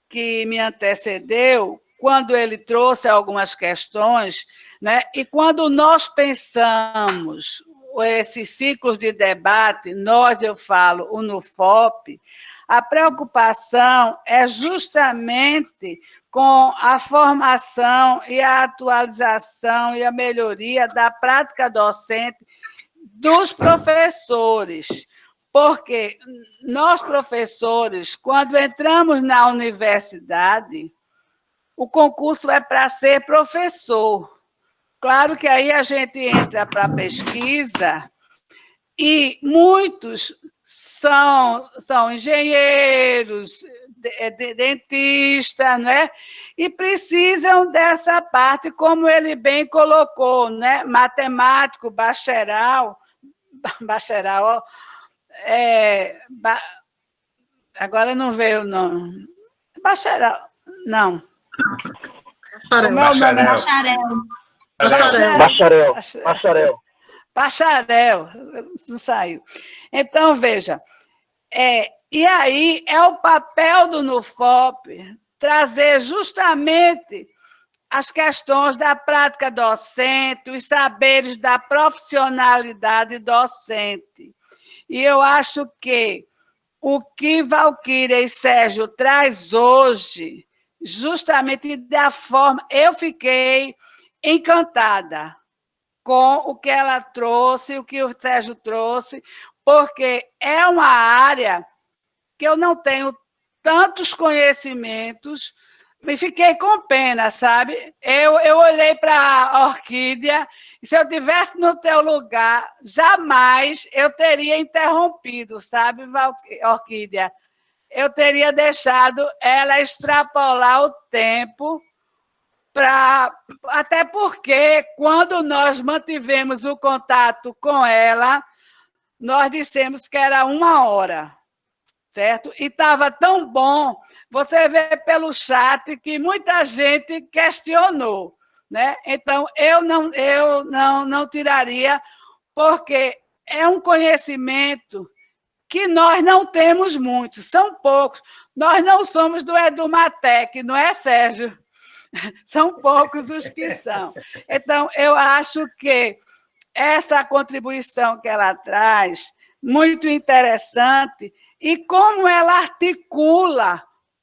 que me antecedeu, quando ele trouxe algumas questões, né, e quando nós pensamos esses ciclos de debate, eu falo, o NUFOP, a preocupação é justamente com a formação e a atualização e a melhoria da prática docente dos professores, porque nós, professores, quando entramos na universidade, o concurso é para ser professor. Claro que aí a gente entra para a pesquisa e muitos são engenheiros, dentistas, né? E precisam dessa parte, como ele bem colocou, né? Matemático, bacharel, agora não veio o nome. Bacharel, não. Bacharel, não saiu. Então, veja, e aí é o papel do NUFOP trazer justamente as questões da prática docente, os saberes da profissionalidade docente. E eu acho que o que Valquíria e Sérgio traz hoje, justamente da forma... Eu fiquei encantada com o que ela trouxe, o que o Sérgio trouxe, porque é uma área que eu não tenho tantos conhecimentos, me fiquei com pena, sabe? Eu olhei para a Orquídea, e se eu estivesse no teu lugar, jamais eu teria interrompido, sabe, Orquídea? Eu teria deixado ela extrapolar o tempo, até porque, quando nós mantivemos o contato com ela, nós dissemos que era 1 hora, certo? E estava tão bom, você vê pelo chat que muita gente questionou, né? Então, eu não tiraria, porque é um conhecimento que nós não temos muito, são poucos. Nós não somos do Edumatec, não é, Sérgio? São poucos os que são. Então, eu acho que essa contribuição que ela traz, muito interessante, e como ela articula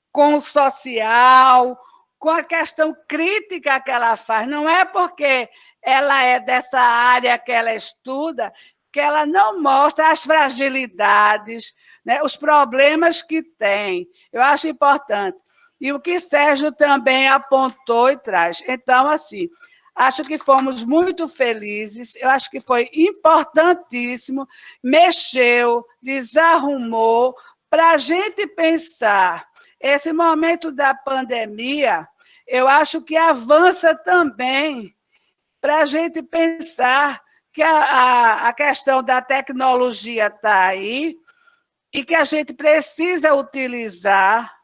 com o social, com a questão crítica que ela faz. Não é porque ela é dessa área que ela estuda que ela não mostra as fragilidades, né, os problemas que tem. Eu acho importante. E o que Sérgio também apontou e traz. Então, assim, acho que fomos muito felizes, eu acho que foi importantíssimo, mexeu, desarrumou, para a gente pensar. Esse momento da pandemia, eu acho que avança também para a gente pensar que a questão da tecnologia está aí e que a gente precisa utilizar,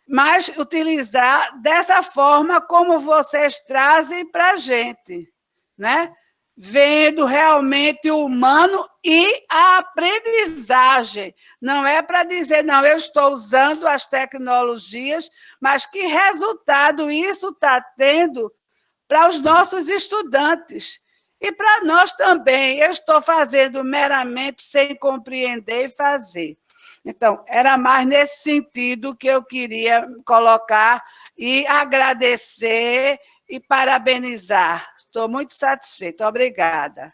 mas utilizar dessa forma como vocês trazem para a gente, né? Vendo realmente o humano e a aprendizagem. Não é para dizer, não, eu estou usando as tecnologias, mas que resultado isso está tendo para os nossos estudantes. E para nós também, eu estou fazendo meramente sem compreender e fazer. Então, era mais nesse sentido que eu queria colocar e agradecer e parabenizar. Estou muito satisfeita. Obrigada.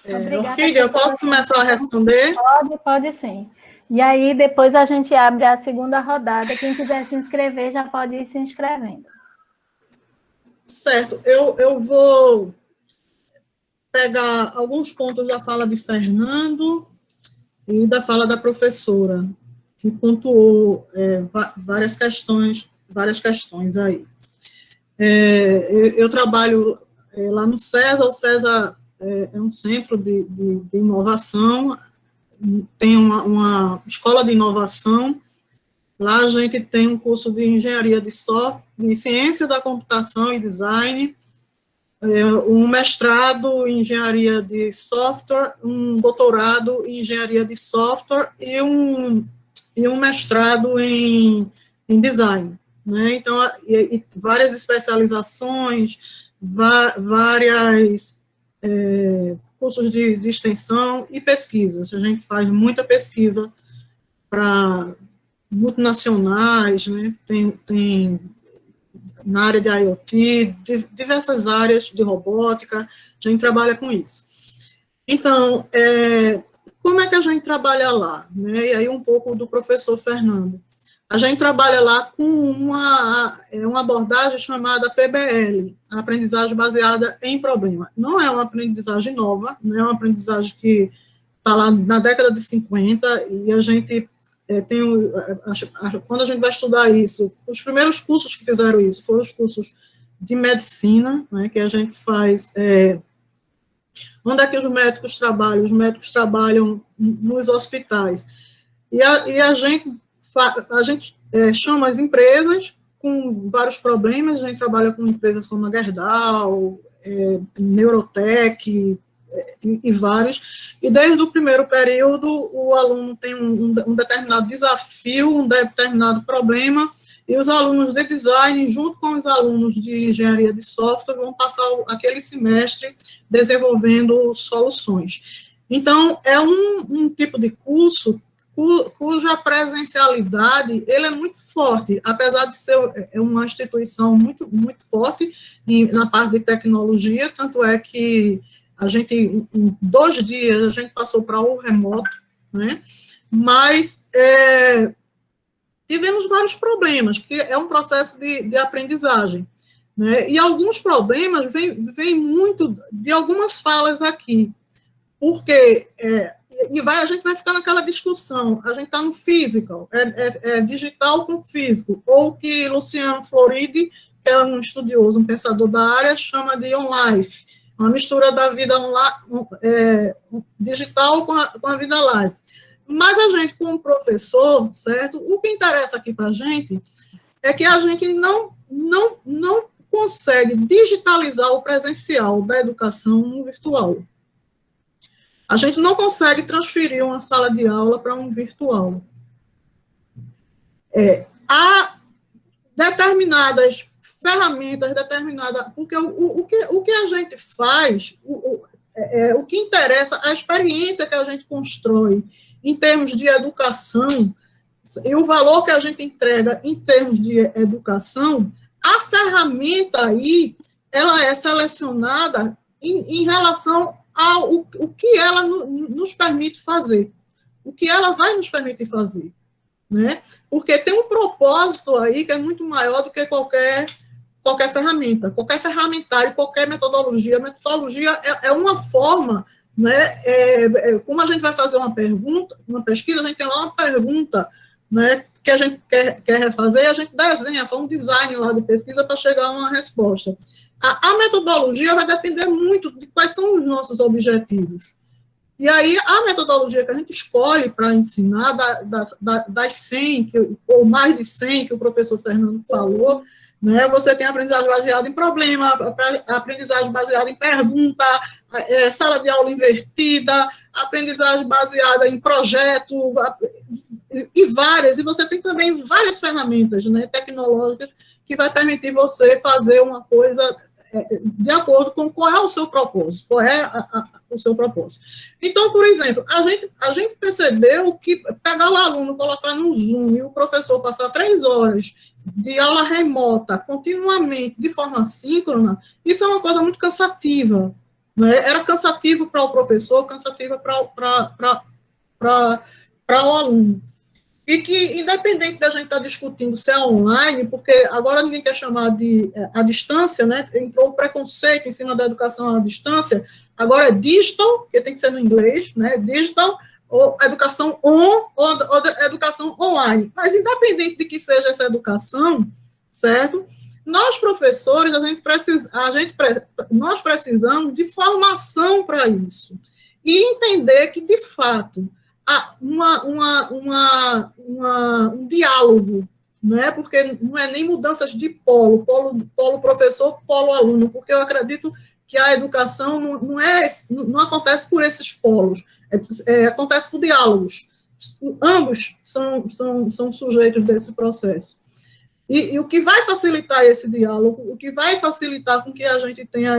Orquídea, eu posso começar a responder? Pode sim. E aí, depois a gente abre a segunda rodada. Quem quiser se inscrever, já pode ir se inscrevendo. Certo. Eu vou pegar alguns pontos da fala de Fernando e da fala da professora, que pontuou várias questões aí. Eu trabalho lá no CESA. O CESA é um centro de inovação, tem uma escola de inovação. Lá a gente tem um curso de engenharia de software, de ciência da computação e design, um mestrado em engenharia de software, um doutorado em engenharia de software e um mestrado em design, né? Então, várias especializações, várias cursos de extensão e pesquisas. A gente faz muita pesquisa para multinacionais, né? Tem na área de IoT, diversas áreas de robótica, a gente trabalha com isso. Então, como é que a gente trabalha lá? Né? E aí um pouco do professor Fernando. A gente trabalha lá com uma abordagem chamada PBL, a aprendizagem baseada em problema. Não é uma aprendizagem nova, não é uma aprendizagem que está lá na década de 50, e a gente quando a gente vai estudar isso, os primeiros cursos que fizeram isso foram os cursos de medicina, né, que a gente faz. Onde é que os médicos trabalham? Os médicos trabalham nos hospitais. E a gente chama as empresas com vários problemas. A gente trabalha com empresas como a Gerdau, Neurotech, e vários, e desde o primeiro período o aluno tem um determinado desafio, um determinado problema, e os alunos de design, junto com os alunos de engenharia de software, vão passar aquele semestre desenvolvendo soluções. Então, é um tipo de curso cuja presencialidade ele é muito forte, apesar de ser uma instituição muito, muito forte na parte de tecnologia, tanto é que a gente, em 2 dias, a gente passou para o remoto, né? Mas tivemos vários problemas, que é um processo de aprendizagem, né? E alguns problemas vêm muito de algumas falas aqui, porque a gente vai ficar naquela discussão, a gente está no physical, digital com físico, ou que Luciano Floridi, que é um estudioso, um pensador da área, chama de on-life, uma mistura da vida digital com a vida live. Mas a gente, como professor, certo? O que interessa aqui para a gente é que a gente não consegue digitalizar o presencial da educação no virtual. A gente não consegue transferir uma sala de aula para um virtual. Há determinadas ferramentas, porque o que a gente faz, o que interessa, a experiência que a gente constrói em termos de educação, e o valor que a gente entrega em termos de educação, a ferramenta aí, ela é selecionada em relação ao que ela nos permite fazer, o que ela vai nos permitir fazer, né? Porque tem um propósito aí que é muito maior do que qualquer ferramenta, qualquer ferramentário, qualquer metodologia. A metodologia é uma forma, né? Como a gente vai fazer uma pergunta, uma pesquisa, a gente tem lá uma pergunta, né, que a gente quer refazer, a gente desenha, faz um design lá de pesquisa para chegar a uma resposta. A metodologia vai depender muito de quais são os nossos objetivos. E aí, a metodologia que a gente escolhe para ensinar, das 100, ou mais de 100, que o professor Fernando falou, né, você tem aprendizagem baseada em problema, aprendizagem baseada em pergunta, sala de aula invertida, aprendizagem baseada em projeto, e você tem também várias ferramentas, né, tecnológicas que vai permitir você fazer uma coisa de acordo com qual é o seu propósito, qual é o seu propósito. Então, por exemplo, a gente percebeu que pegar o aluno, colocar no Zoom e o professor passar 3 horas de aula remota, continuamente, de forma síncrona, isso é uma coisa muito cansativa, né? Era cansativo para o professor, cansativo para o aluno. E que, independente da gente estar discutindo se é online, porque agora ninguém quer chamar de a distância, né? Entrou um preconceito em cima da educação à distância, agora é digital, que tem que ser no inglês, né? Digital, ou educação ou educação online. Mas, independente de que seja essa educação, certo? Nós, professores, nós precisamos de formação para isso. E entender que, de fato, há um diálogo, não é? Porque não é nem mudanças de polo professor, polo aluno, porque eu acredito que a educação não acontece por esses polos, acontece por diálogos. Ambos são sujeitos desse processo. E o que vai facilitar esse diálogo, o que vai facilitar com que a gente tenha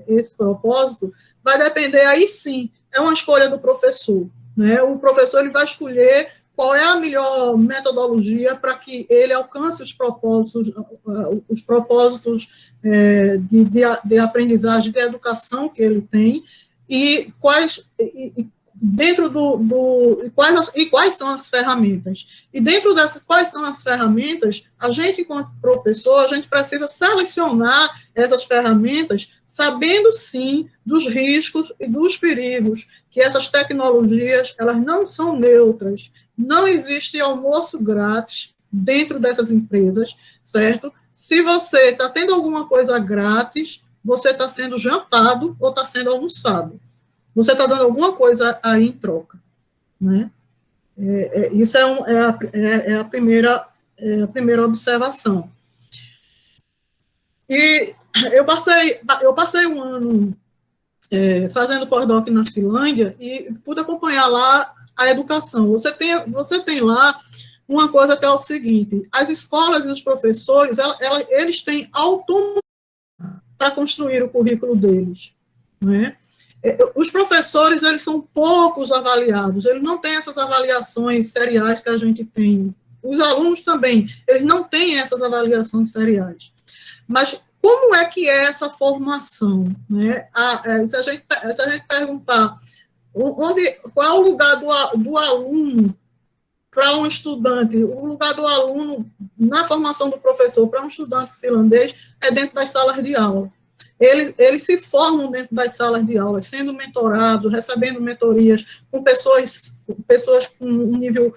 esse propósito, vai depender, aí sim, é uma escolha do professor, né? O professor ele vai escolher qual é a melhor metodologia para que ele alcance os propósitos de aprendizagem, de educação que ele tem, e quais são as ferramentas. E dentro dessas, quais são as ferramentas, a gente, enquanto professor, a gente precisa selecionar essas ferramentas, sabendo, sim, dos riscos e dos perigos, que essas tecnologias, elas não são neutras. Não existe almoço grátis dentro dessas empresas, certo? Se você está tendo alguma coisa grátis, você está sendo jantado ou está sendo almoçado. Você está dando alguma coisa aí em troca, né? Isso é a primeira observação. E eu passei um ano fazendo pós-doc na Finlândia e pude acompanhar lá a educação. Você tem lá uma coisa que é o seguinte: as escolas e os professores, eles têm autonomia para construir o currículo deles, né? Os professores, eles são poucos avaliados, eles não têm essas avaliações seriais que a gente tem. Os alunos também, eles não têm essas avaliações seriais. Mas como é que é essa formação, né? Se a gente perguntar qual é o lugar do aluno para um estudante, o lugar do aluno na formação do professor para um estudante finlandês é dentro das salas de aula. Eles se formam dentro das salas de aula, sendo mentorados, recebendo mentorias com pessoas com um nível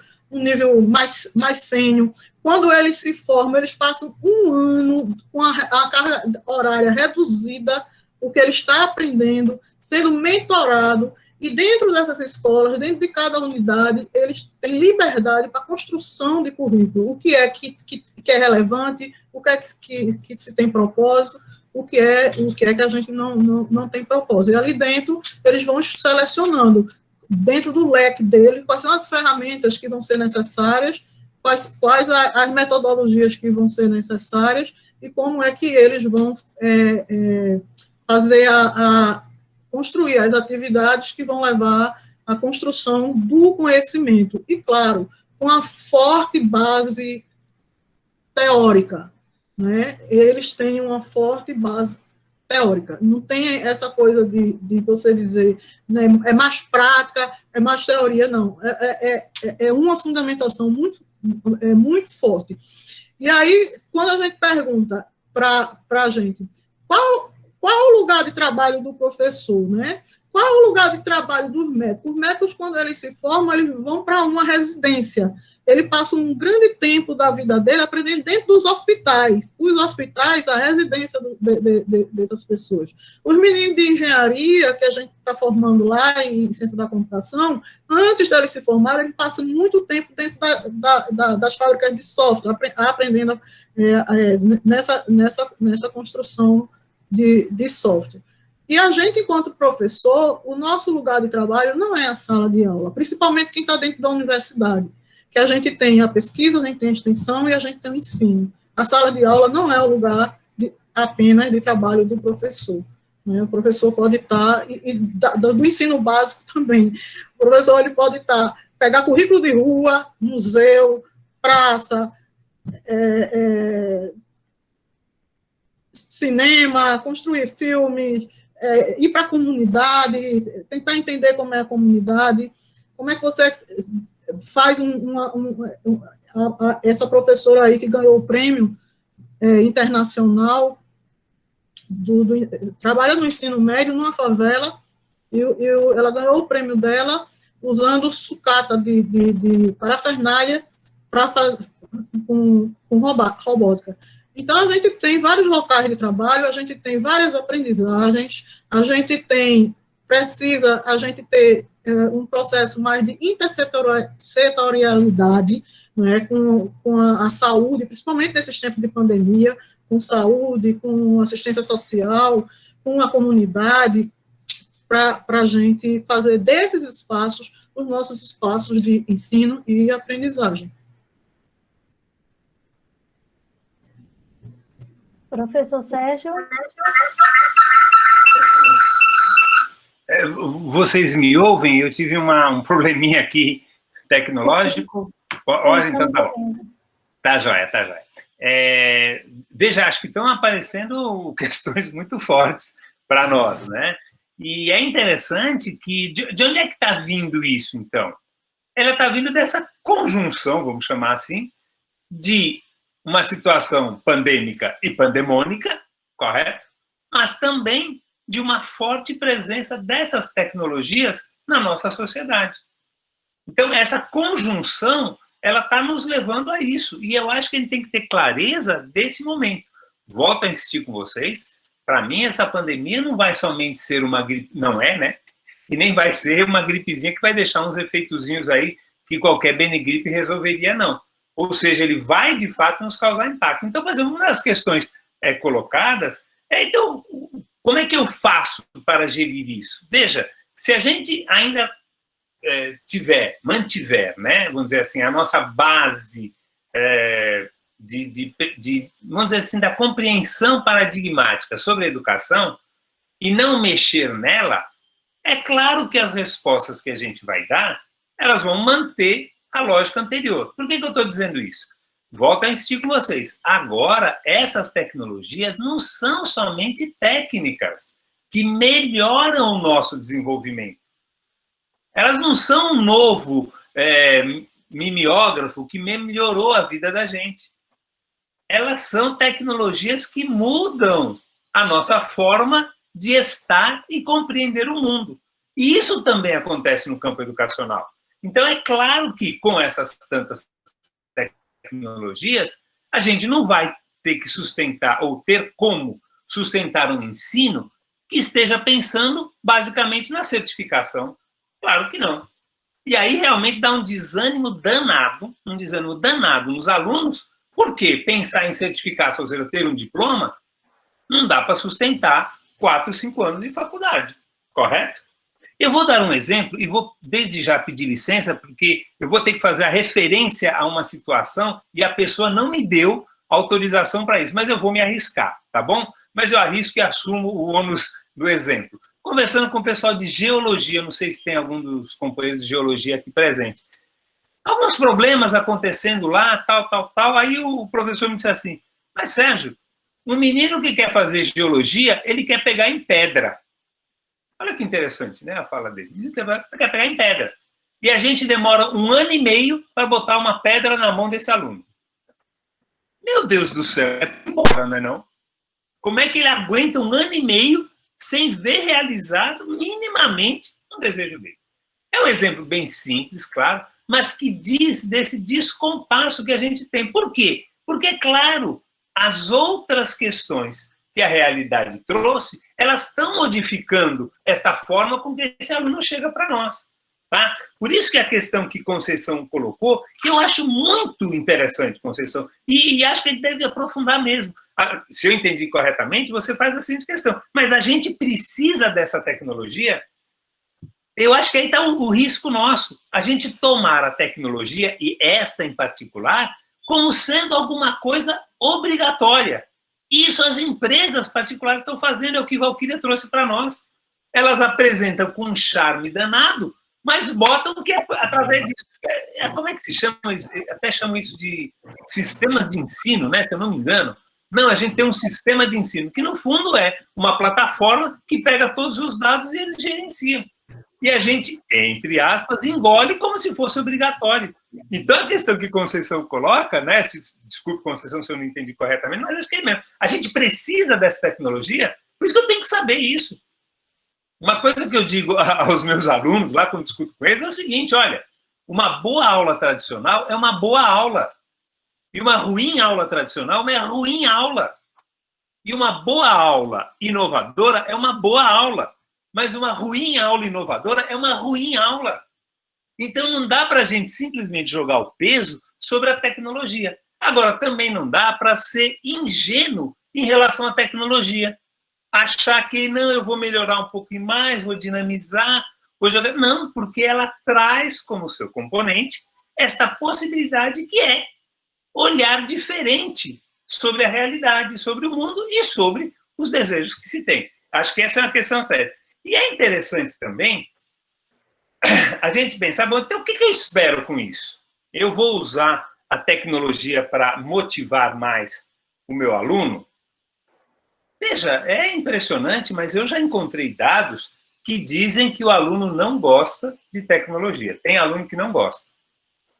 mais sênior. Quando eles se formam, eles passam um ano com a carga horária reduzida, o que ele está aprendendo, sendo mentorado, e dentro dessas escolas, dentro de cada unidade, eles têm liberdade para a construção de currículo, o que é relevante, o que é que se tem propósito, o que é que a gente não tem propósito. E ali dentro, eles vão selecionando, dentro do leque dele, quais são as ferramentas que vão ser necessárias, quais as metodologias que vão ser necessárias, e como é que eles vão fazer construir as atividades que vão levar à construção do conhecimento. E, claro, com a forte base teórica, né? Eles têm uma forte base teórica. Não tem essa coisa de você dizer, né, é mais prática, é mais teoria, não. É uma fundamentação muito forte. E aí, quando a gente pergunta para a gente, qual é o lugar de trabalho do professor, né? Qual é o lugar de trabalho dos médicos? Os médicos, quando eles se formam, eles vão para uma residência. Ele passa um grande tempo da vida dele aprendendo dentro dos hospitais. Os hospitais, a residência dessas pessoas. Os meninos de engenharia, que a gente está formando lá em ciência da computação, antes deles se formarem, eles passam muito tempo dentro das fábricas de software, aprendendo nessa construção de software. E a gente, enquanto professor, o nosso lugar de trabalho não é a sala de aula, principalmente quem está dentro da universidade, que a gente tem a pesquisa, a gente tem a extensão e a gente tem o ensino. A sala de aula não é o lugar apenas de trabalho do professor, né? O professor pode estar, do ensino básico também, o professor ele pode pegar currículo de rua, museu, praça, cinema, construir filmes, ir para a comunidade, tentar entender como é a comunidade, como é que você faz essa professora aí que ganhou o prêmio internacional, trabalha no ensino médio, numa favela, e ela ganhou o prêmio dela usando sucata de parafernália com robótica. Então, a gente tem vários locais de trabalho, a gente tem várias aprendizagens, a gente precisa ter um processo mais de intersetorialidade, né, com a saúde, principalmente nesses tempos de pandemia, com saúde, com assistência social, com a comunidade, para a gente fazer desses espaços os nossos espaços de ensino e aprendizagem. Professor Sérgio? Vocês me ouvem? Eu tive um probleminha aqui tecnológico. Olha, então tá bom. Tá joia, tá joia. Veja, acho que estão aparecendo questões muito fortes para nós, né? E é interessante que... De onde é que está vindo isso, então? Ela está vindo dessa conjunção, vamos chamar assim, de uma situação pandêmica e pandemônica, correto? Mas também de uma forte presença dessas tecnologias na nossa sociedade. Então, essa conjunção, ela está nos levando a isso. E eu acho que a gente tem que ter clareza desse momento. Volto a insistir com vocês, para mim, essa pandemia não vai somente ser uma gripe, não é, né? E nem vai ser uma gripezinha que vai deixar uns efeitozinhos aí que qualquer benegripe resolveria, não. Ou seja, ele vai, de fato, nos causar impacto. Então, por exemplo, uma das questões colocadas então, como é que eu faço para gerir isso? Veja, se a gente ainda mantiver, né, vamos dizer assim, a nossa base vamos dizer assim, da compreensão paradigmática sobre a educação e não mexer nela, é claro que as respostas que a gente vai dar, elas vão manter a lógica anterior. Por que eu estou dizendo isso? Volto a insistir com vocês. Agora, essas tecnologias não são somente técnicas que melhoram o nosso desenvolvimento. Elas não são um novo mimeógrafo que melhorou a vida da gente. Elas são tecnologias que mudam a nossa forma de estar e compreender o mundo. E isso também acontece no campo educacional. Então, é claro que com essas tantas tecnologias, a gente não vai ter que sustentar ou ter como sustentar um ensino que esteja pensando basicamente na certificação. Claro que não. E aí realmente dá um desânimo danado nos alunos, porque pensar em certificar, ou seja, ter um diploma, não dá para sustentar 4, 5 anos de faculdade, correto? Eu vou dar um exemplo e vou desde já pedir licença, porque eu vou ter que fazer a referência a uma situação e a pessoa não me deu autorização para isso, mas eu vou me arriscar, tá bom? Mas eu arrisco e assumo o ônus do exemplo. Conversando com o pessoal de geologia, não sei se tem algum dos companheiros de geologia aqui presentes, alguns problemas acontecendo lá, tal, aí o professor me disse assim, mas Sérgio, um menino que quer fazer geologia, ele quer pegar em pedra. Olha que interessante, né, a fala dele. Ele quer pegar em pedra. E a gente demora 1 ano e meio para botar uma pedra na mão desse aluno. Meu Deus do céu, é embora, não é não? Como é que ele aguenta 1 ano e meio sem ver realizado minimamente o desejo dele? É um exemplo bem simples, claro, mas que diz desse descompasso que a gente tem. Por quê? Porque, claro, as outras questões que a realidade trouxe, elas estão modificando esta forma com que esse aluno chega para nós. Tá? Por isso que a questão que Conceição colocou, que eu acho muito interessante, Conceição, e acho que a gente deve aprofundar mesmo. Se eu entendi corretamente, você faz a seguinte questão, mas a gente precisa dessa tecnologia? Eu acho que aí está o risco nosso, a gente tomar a tecnologia, e esta em particular, como sendo alguma coisa obrigatória. Isso as empresas particulares estão fazendo, é o que Valquíria trouxe para nós. Elas apresentam com um charme danado, mas botam que é através disso. Como é que se chama? Até chamam isso de sistemas de ensino, né? Se eu não me engano. Não, a gente tem um sistema de ensino, que no fundo é uma plataforma que pega todos os dados e eles gerenciam. E a gente, entre aspas, engole como se fosse obrigatório. Então, a questão que Conceição coloca, né? Desculpe, Conceição, se eu não entendi corretamente, mas acho que é mesmo. A gente precisa dessa tecnologia, por isso que eu tenho que saber isso. Uma coisa que eu digo aos meus alunos, lá quando discuto com eles, é o seguinte, olha, uma boa aula tradicional é uma boa aula. E uma ruim aula tradicional é uma ruim aula. E uma boa aula inovadora é uma boa aula. Mas uma ruim aula inovadora é uma ruim aula. Então, não dá para a gente simplesmente jogar o peso sobre a tecnologia. Agora, também não dá para ser ingênuo em relação à tecnologia. Achar que, não, eu vou melhorar um pouquinho mais, vou dinamizar, vou jogar... Não, porque ela traz como seu componente essa possibilidade que é olhar diferente sobre a realidade, sobre o mundo e sobre os desejos que se tem. Acho que essa é uma questão séria. E é interessante também a gente pensar, bom, então o que eu espero com isso? Eu vou usar a tecnologia para motivar mais o meu aluno? Veja, é impressionante, mas eu já encontrei dados que dizem que o aluno não gosta de tecnologia. Tem aluno que não gosta.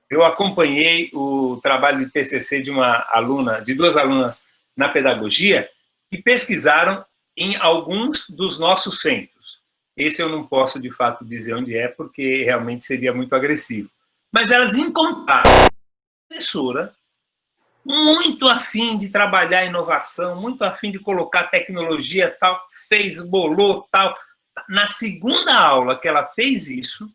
Eu acompanhei o trabalho de TCC de duas alunas na pedagogia que pesquisaram em alguns dos nossos centros. Esse eu não posso, de fato, dizer onde é, porque realmente seria muito agressivo. Mas elas encontraram uma professora muito afim de trabalhar inovação, muito afim de colocar tecnologia, tal, bolou, tal. Na segunda aula que ela fez isso,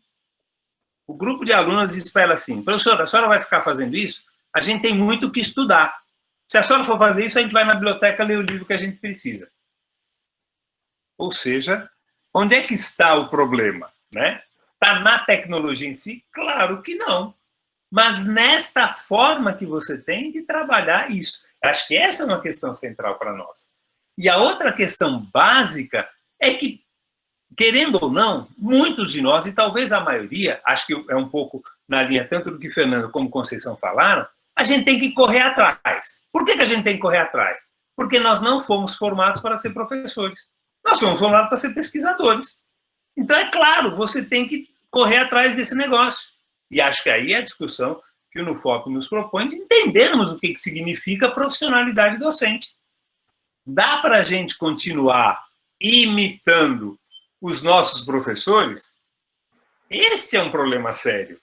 o grupo de alunas disse para ela assim, professora, a senhora vai ficar fazendo isso? A gente tem muito o que estudar. Se a senhora for fazer isso, a gente vai na biblioteca ler o livro que a gente precisa. Ou seja, onde é que está o problema? Né? Está na tecnologia em si? Claro que não. Mas nesta forma que você tem de trabalhar isso. Acho que essa é uma questão central para nós. E a outra questão básica é que, querendo ou não, muitos de nós, e talvez a maioria, acho que é um pouco na linha tanto do que Fernando como Conceição falaram, a gente tem que correr atrás. Por que a gente tem que correr atrás? Porque nós não fomos formados para ser professores. Nós fomos formados para ser pesquisadores. Então, é claro, você tem que correr atrás desse negócio. E acho que aí é a discussão que o NUFOP nos propõe de entendermos o que significa profissionalidade docente. Dá para a gente continuar imitando os nossos professores? Este é um problema sério.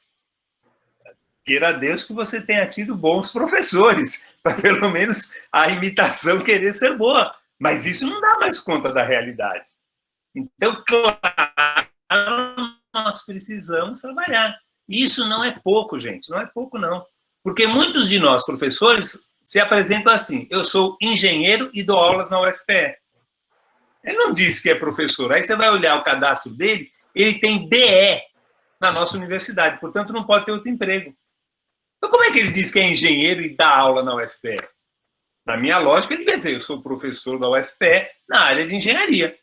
Queira Deus que você tenha tido bons professores, para pelo menos a imitação querer ser boa. Mas isso não dá mais conta da realidade. Então, claro, nós precisamos trabalhar. Isso não é pouco, gente, não é pouco, não. Porque muitos de nós, professores, se apresentam assim, eu sou engenheiro e dou aulas na UFPE. Ele não diz que é professor. Aí você vai olhar o cadastro dele, ele tem DE na nossa universidade, portanto não pode ter outro emprego. Então como é que ele diz que é engenheiro e dá aula na UFPE? Na minha lógica, ele vai dizer, eu sou professor da UFPE na área de engenharia.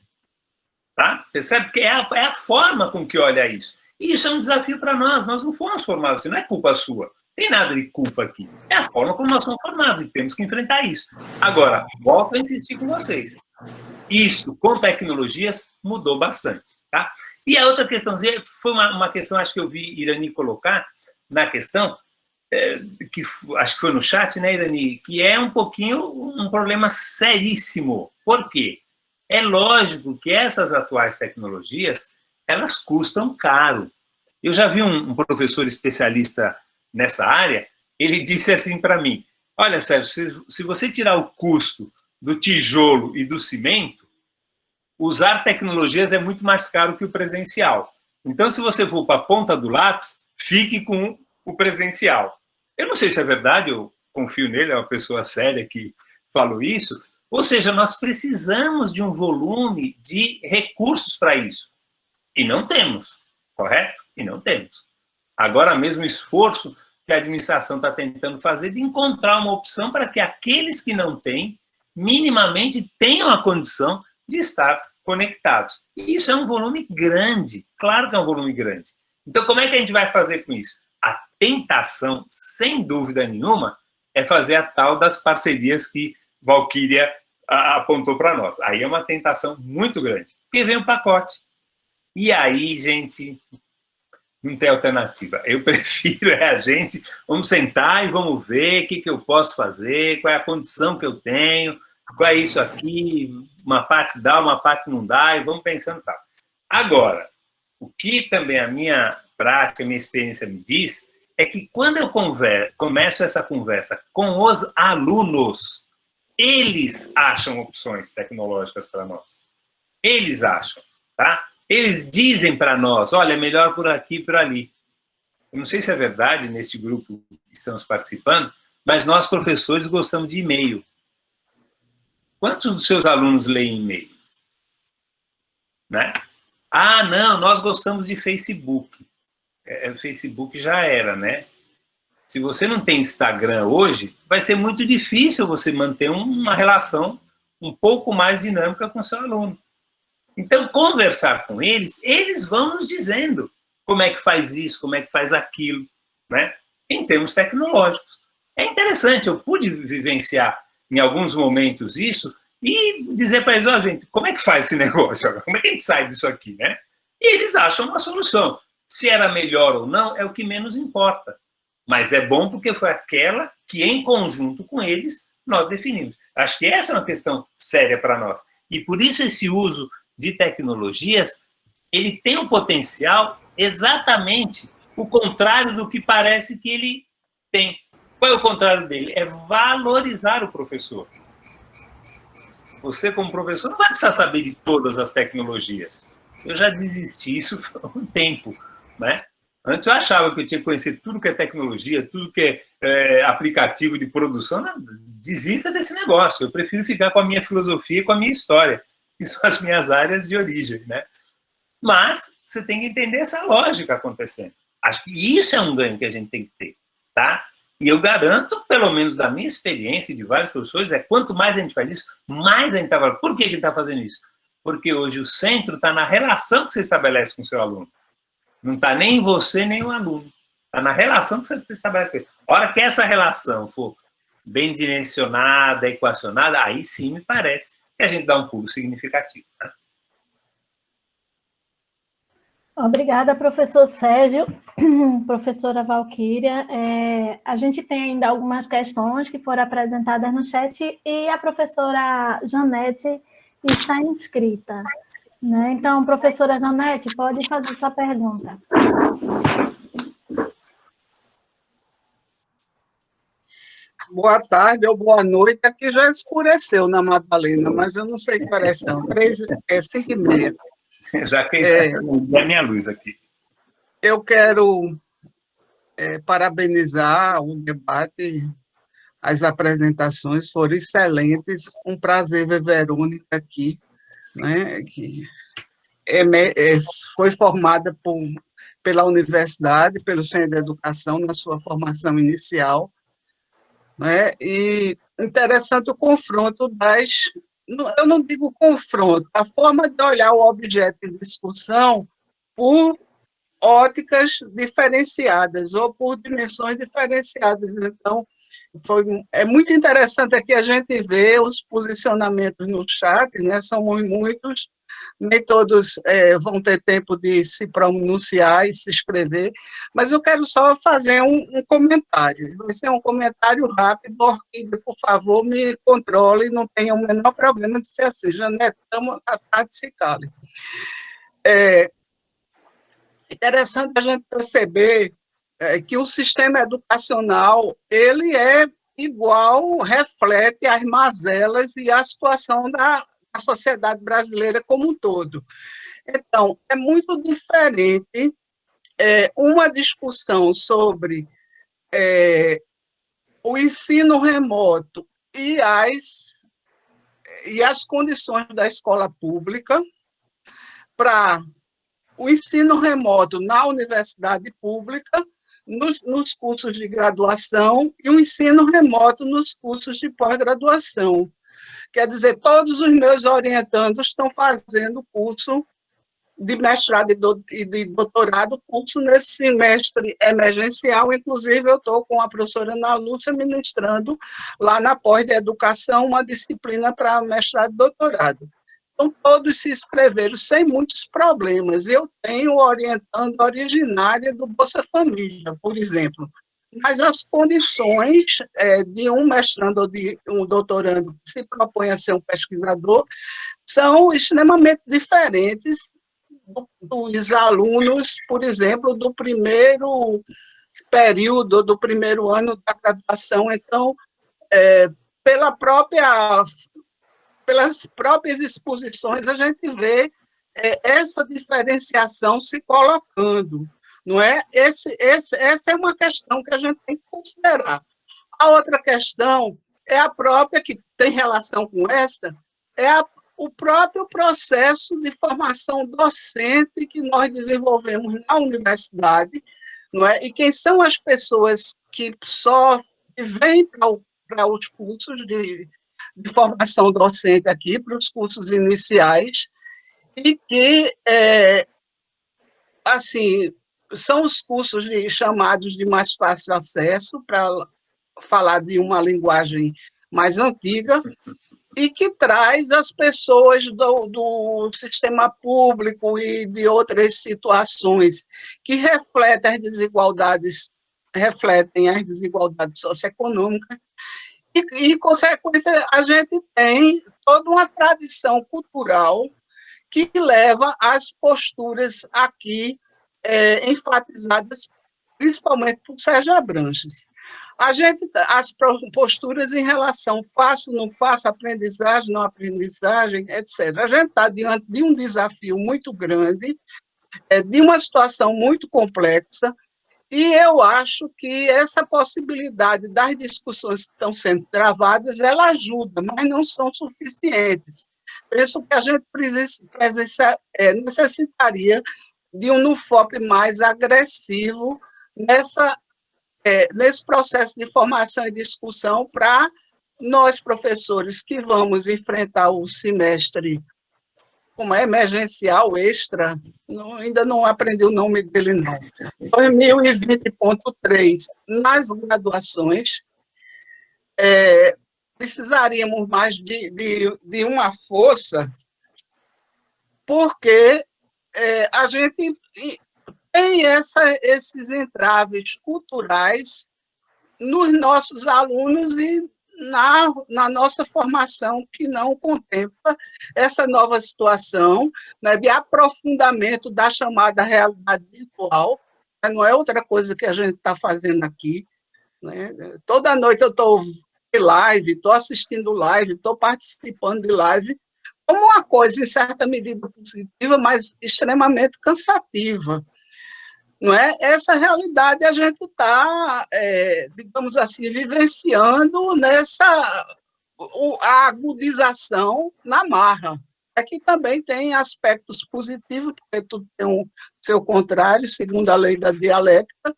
Tá? Percebe? Porque é a forma com que olha isso. E isso é um desafio para nós. Nós não fomos formados assim, não é culpa sua. Não tem nada de culpa aqui. É a forma como nós somos formados e temos que enfrentar isso. Agora, volto a insistir com vocês. Isso, com tecnologias, mudou bastante. Tá? E a outra questãozinha, foi uma questão, acho que eu vi Irani colocar na questão, que acho que foi no chat, né, Irani, que é um pouquinho um problema seríssimo. Por quê? É lógico que essas atuais tecnologias, elas custam caro. Eu já vi um professor especialista nessa área, ele disse assim para mim, olha, Sérgio, se você tirar o custo do tijolo e do cimento, usar tecnologias é muito mais caro que o presencial. Então, se você for para a ponta do lápis, fique com o presencial. Eu não sei se é verdade, eu confio nele, é uma pessoa séria que falou isso. Ou seja, nós precisamos de um volume de recursos para isso. E não temos, correto? E não temos. Agora mesmo o esforço que a administração está tentando fazer de encontrar uma opção para que aqueles que não têm, minimamente tenham a condição de estar conectados. E isso é um volume grande, claro que é um volume grande. Então, como é que a gente vai fazer com isso? A tentação, sem dúvida nenhuma, é fazer a tal das parcerias que Valquíria apontou para nós. Aí é uma tentação muito grande, porque vem um pacote. E aí, gente, não tem alternativa. Eu prefiro a gente, vamos sentar e vamos ver o que eu posso fazer, qual é a condição que eu tenho, qual é isso aqui, uma parte dá, uma parte não dá, e vamos pensando tal. Agora, o que também a minha prática, a minha experiência me diz, é que quando eu começo essa conversa com os alunos, eles acham opções tecnológicas para nós. Eles acham, tá? Eles dizem para nós, olha, é melhor por aqui e por ali. Eu não sei se é verdade neste grupo que estamos participando, mas nós, professores, gostamos de e-mail. Quantos dos seus alunos leem e-mail? Né? Ah, não, nós gostamos de Facebook. Facebook já era, né? Se você não tem Instagram hoje, vai ser muito difícil você manter uma relação um pouco mais dinâmica com o seu aluno. Então, conversar com eles, eles vão nos dizendo como é que faz isso, como é que faz aquilo, né? Em termos tecnológicos. É interessante, eu pude vivenciar em alguns momentos isso e dizer para eles, ó, gente, como é que faz esse negócio agora? Como é que a gente sai disso aqui, né? E eles acham uma solução. Se era melhor ou não, é o que menos importa. Mas é bom porque foi aquela que, em conjunto com eles, nós definimos. Acho que essa é uma questão séria para nós. E por isso esse uso de tecnologias, ele tem um potencial exatamente o contrário do que parece que ele tem. Qual é o contrário dele? É valorizar o professor. Você, como professor, não vai precisar saber de todas as tecnologias. Eu já desisti isso há um tempo, né? Antes eu achava que eu tinha que conhecer tudo que é tecnologia, tudo que é aplicativo de produção. Não, desista desse negócio. Eu prefiro ficar com a minha filosofia e com a minha história, que são as minhas áreas de origem, né? Mas você tem que entender essa lógica acontecendo. Acho que isso é um ganho que a gente tem que ter, tá? E eu garanto, pelo menos da minha experiência e de vários professores, quanto mais a gente faz isso, mais a gente está falando. Por que ele está fazendo isso? Porque hoje o centro está na relação que você estabelece com o seu aluno. Não está nem em você, nem o aluno. Está na relação que você estabelece com ele. A hora que essa relação for bem dimensionada, equacionada, aí sim me parece que a gente dá um pulo significativo. Né? Obrigada, professor Sérgio, professora Valquíria. A gente tem ainda algumas questões que foram apresentadas no chat e a professora Janete está inscrita. Né? Então, professora Janete, pode fazer sua pergunta. Boa tarde ou boa noite. Aqui já escureceu na Madalena, mas eu não sei que horas são. 5h30. Já que é a minha luz aqui. Eu quero parabenizar o debate, as apresentações foram excelentes. Um prazer ver Verônica aqui, né, que foi formada pela universidade, pelo Centro de Educação, na sua formação inicial. Né, e interessante o confronto eu não digo confronto, a forma de olhar o objeto de discussão por óticas diferenciadas ou por dimensões diferenciadas. Então, é muito interessante aqui a gente ver os posicionamentos no chat, né? São muitos, nem todos vão ter tempo de se pronunciar e se escrever, mas eu quero só fazer um comentário. Vai ser um comentário rápido. Orquídea, por favor, me controle, não tenha o menor problema de ser assim. Janete, a tarde se cale. Interessante a gente perceber que o sistema educacional, ele é igual, reflete as mazelas e a situação da sociedade brasileira como um todo. Então, é muito diferente uma discussão sobre o ensino remoto e as condições da escola pública para o ensino remoto na universidade pública, nos cursos de graduação, e o ensino remoto nos cursos de pós-graduação. Quer dizer, todos os meus orientandos estão fazendo curso de mestrado e de doutorado, curso nesse semestre emergencial. Inclusive, eu estou com a professora Ana Lúcia ministrando lá na pós de educação uma disciplina para mestrado e doutorado. Então, todos se inscreveram sem muitos problemas. Eu tenho orientando originária do Bolsa Família, por exemplo. Mas as condições de um mestrando ou de um doutorando que se propõe a ser um pesquisador são extremamente diferentes dos alunos, por exemplo, do primeiro período, do primeiro ano da graduação. Então, pelas próprias exposições, a gente vê essa diferenciação se colocando, não é? Essa é uma questão que a gente tem que considerar. A outra questão é a própria, que tem relação com essa, o próprio processo de formação docente que nós desenvolvemos na universidade, não é? E quem são as pessoas que vêm para os cursos de formação docente aqui, para os cursos iniciais, e que, assim, são os cursos chamados de mais fácil acesso, para falar de uma linguagem mais antiga, e que traz as pessoas do sistema público e de outras situações que refletem as desigualdades socioeconômicas, e, consequência, a gente tem toda uma tradição cultural que leva às posturas aqui enfatizadas, principalmente por Sérgio Abranches. As posturas em relação faço, não faço, aprendizagem, não aprendizagem, etc. A gente está diante de um desafio muito grande, de uma situação muito complexa, e eu acho que essa possibilidade das discussões que estão sendo travadas, ela ajuda, mas não são suficientes. Penso que a gente necessitaria de um NUFOP mais agressivo nesse processo de formação e discussão, para nós, professores, que vamos enfrentar o semestre como emergencial, extra, ainda não aprendi o nome dele, não, 2020.3, nas graduações, precisaríamos mais de uma força, porque a gente tem esses entraves culturais nos nossos alunos e na nossa formação, que não contempla essa nova situação, né, de aprofundamento da chamada realidade virtual. Não é outra coisa que a gente está fazendo aqui, né? Toda noite eu estou em live, estou assistindo live, estou participando de live, como uma coisa, em certa medida, positiva, mas extremamente cansativa. Não é? Essa realidade a gente está, digamos assim, vivenciando a agudização na marra. Aqui também tem aspectos positivos, porque tudo tem um seu contrário, segundo a lei da dialética,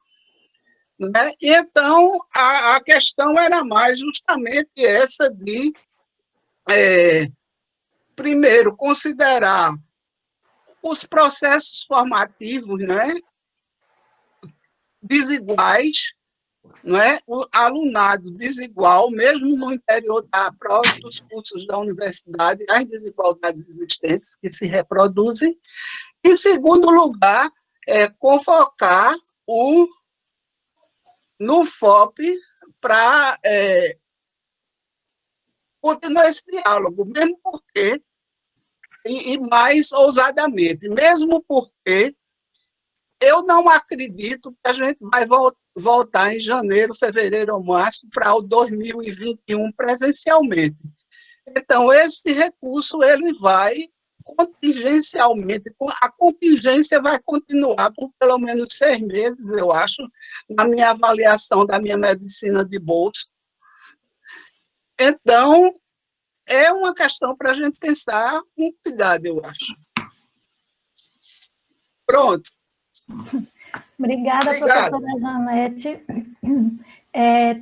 né? E então, a questão era mais justamente essa de, primeiro, considerar os processos formativos, né, desiguais, não é? O alunado desigual, mesmo no interior dos cursos da universidade, as desigualdades existentes que se reproduzem. Em segundo lugar, convocar o NUFOP para continuar esse diálogo, mesmo porque, e mais ousadamente, mesmo porque eu não acredito que a gente vai voltar em janeiro, fevereiro ou março para o 2021 presencialmente. Então, esse recurso ele vai contingencialmente, a contingência vai continuar por pelo menos 6 meses, eu acho, na minha avaliação da minha medicina de bolso. Então, é uma questão para a gente pensar com cuidado, eu acho. Pronto. Obrigada, professora Janete.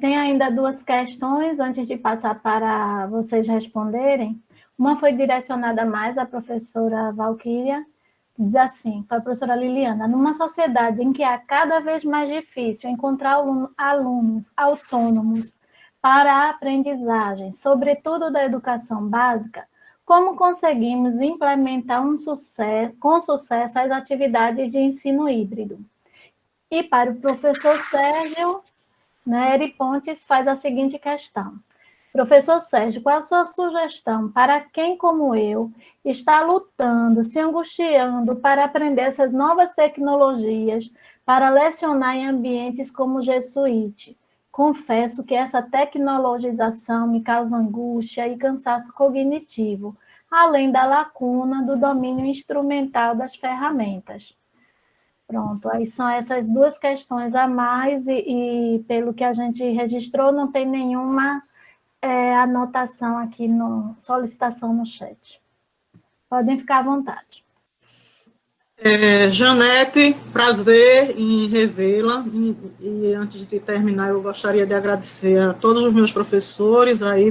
Tem ainda 2 questões antes de passar para vocês responderem. Uma foi direcionada mais à professora Valquíria, diz assim, para a professora Liliana: numa sociedade em que é cada vez mais difícil encontrar alunos autônomos para a aprendizagem, sobretudo da educação básica, como conseguimos implementar com sucesso as atividades de ensino híbrido? E para o professor Sérgio, Eri Pontes faz a seguinte questão: Professor Sérgio, qual a sua sugestão para quem, como eu, está lutando, se angustiando para aprender essas novas tecnologias, para lecionar em ambientes como o G Suite? Confesso que essa tecnologização me causa angústia e cansaço cognitivo, além da lacuna do domínio instrumental das ferramentas. Pronto, aí são essas duas questões a mais e pelo que a gente registrou, não tem nenhuma anotação aqui, solicitação no chat. Podem ficar à vontade. Janete, prazer em revê-la, e antes de terminar, eu gostaria de agradecer a todos os meus professores aí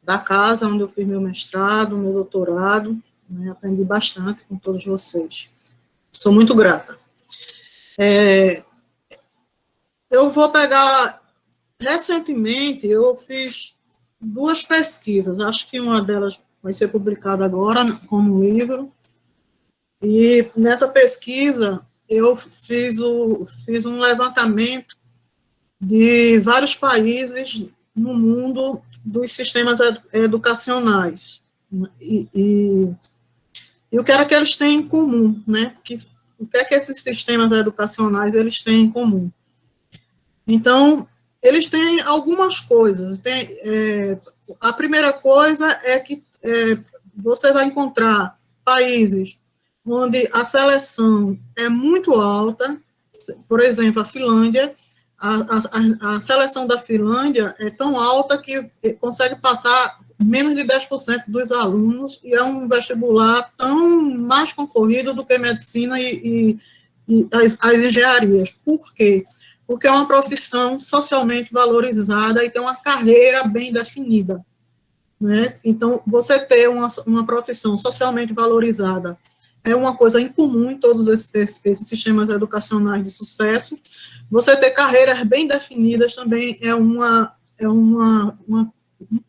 da casa, onde eu fiz meu mestrado, meu doutorado, né, aprendi bastante com todos vocês. Sou muito grata. Eu vou pegar, recentemente, eu fiz 2 pesquisas, acho que uma delas vai ser publicada agora como livro, e nessa pesquisa eu fiz um levantamento de vários países no mundo dos sistemas educacionais. E o que era que eles têm em comum, né? O que é que esses sistemas educacionais eles têm em comum? Então, eles têm algumas coisas. A primeira coisa é que você vai encontrar países onde a seleção é muito alta. Por exemplo, a Finlândia, a seleção da Finlândia é tão alta que consegue passar menos de 10% dos alunos, e é um vestibular tão mais concorrido do que medicina e as engenharias. Por quê? Porque é uma profissão socialmente valorizada e tem uma carreira bem definida, né? Então, você ter uma profissão socialmente valorizada é uma coisa incomum em todos esses sistemas educacionais de sucesso. Você ter carreiras bem definidas também é um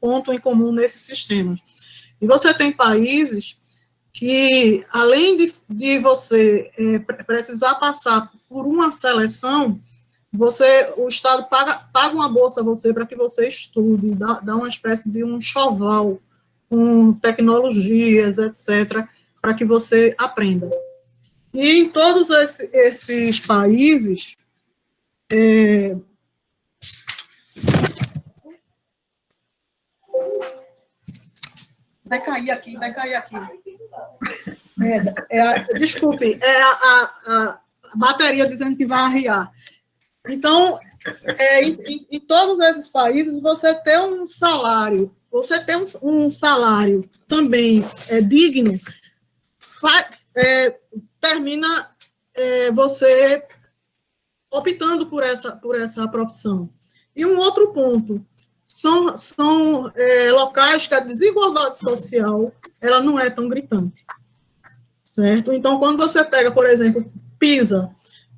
ponto em comum nesses sistemas. E você tem países que, além de você precisar passar por uma seleção, o Estado paga uma bolsa a você para que você estude, dá uma espécie de um enxoval com tecnologias, etc., para que você aprenda. E em todos esses países, vai cair aqui. Desculpe, a bateria dizendo que vai arriar. Então, em todos esses países, você tem um salário, também digno, termina você optando por essa profissão. E um outro ponto, são locais que a desigualdade social ela não é tão gritante, certo? Então, quando você pega, por exemplo, PISA,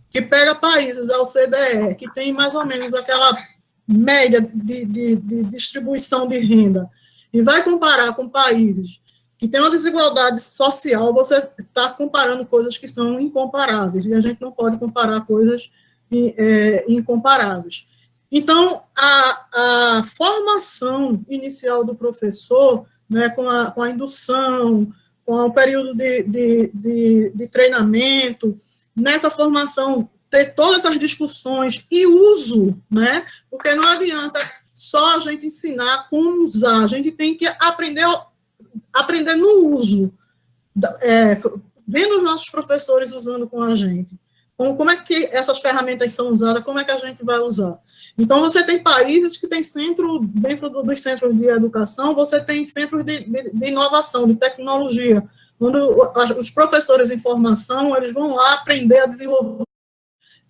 que pega países da OCDE, que tem mais ou menos aquela média de distribuição de renda, e vai comparar com países que têm uma desigualdade social, você está comparando coisas que são incomparáveis, e a gente não pode comparar coisas incomparáveis. Então, a formação inicial do professor, né, com a indução, com o período de treinamento, nessa formação, ter todas essas discussões e uso, né? Porque não adianta só a gente ensinar como usar, a gente tem que aprender no uso, vendo os nossos professores usando com a gente. Como é que essas ferramentas são usadas, como é que a gente vai usar? Então, você tem países que têm dentro dos centros de educação, você tem centros de inovação, de tecnologia, onde os professores em formação, eles vão lá aprender a desenvolver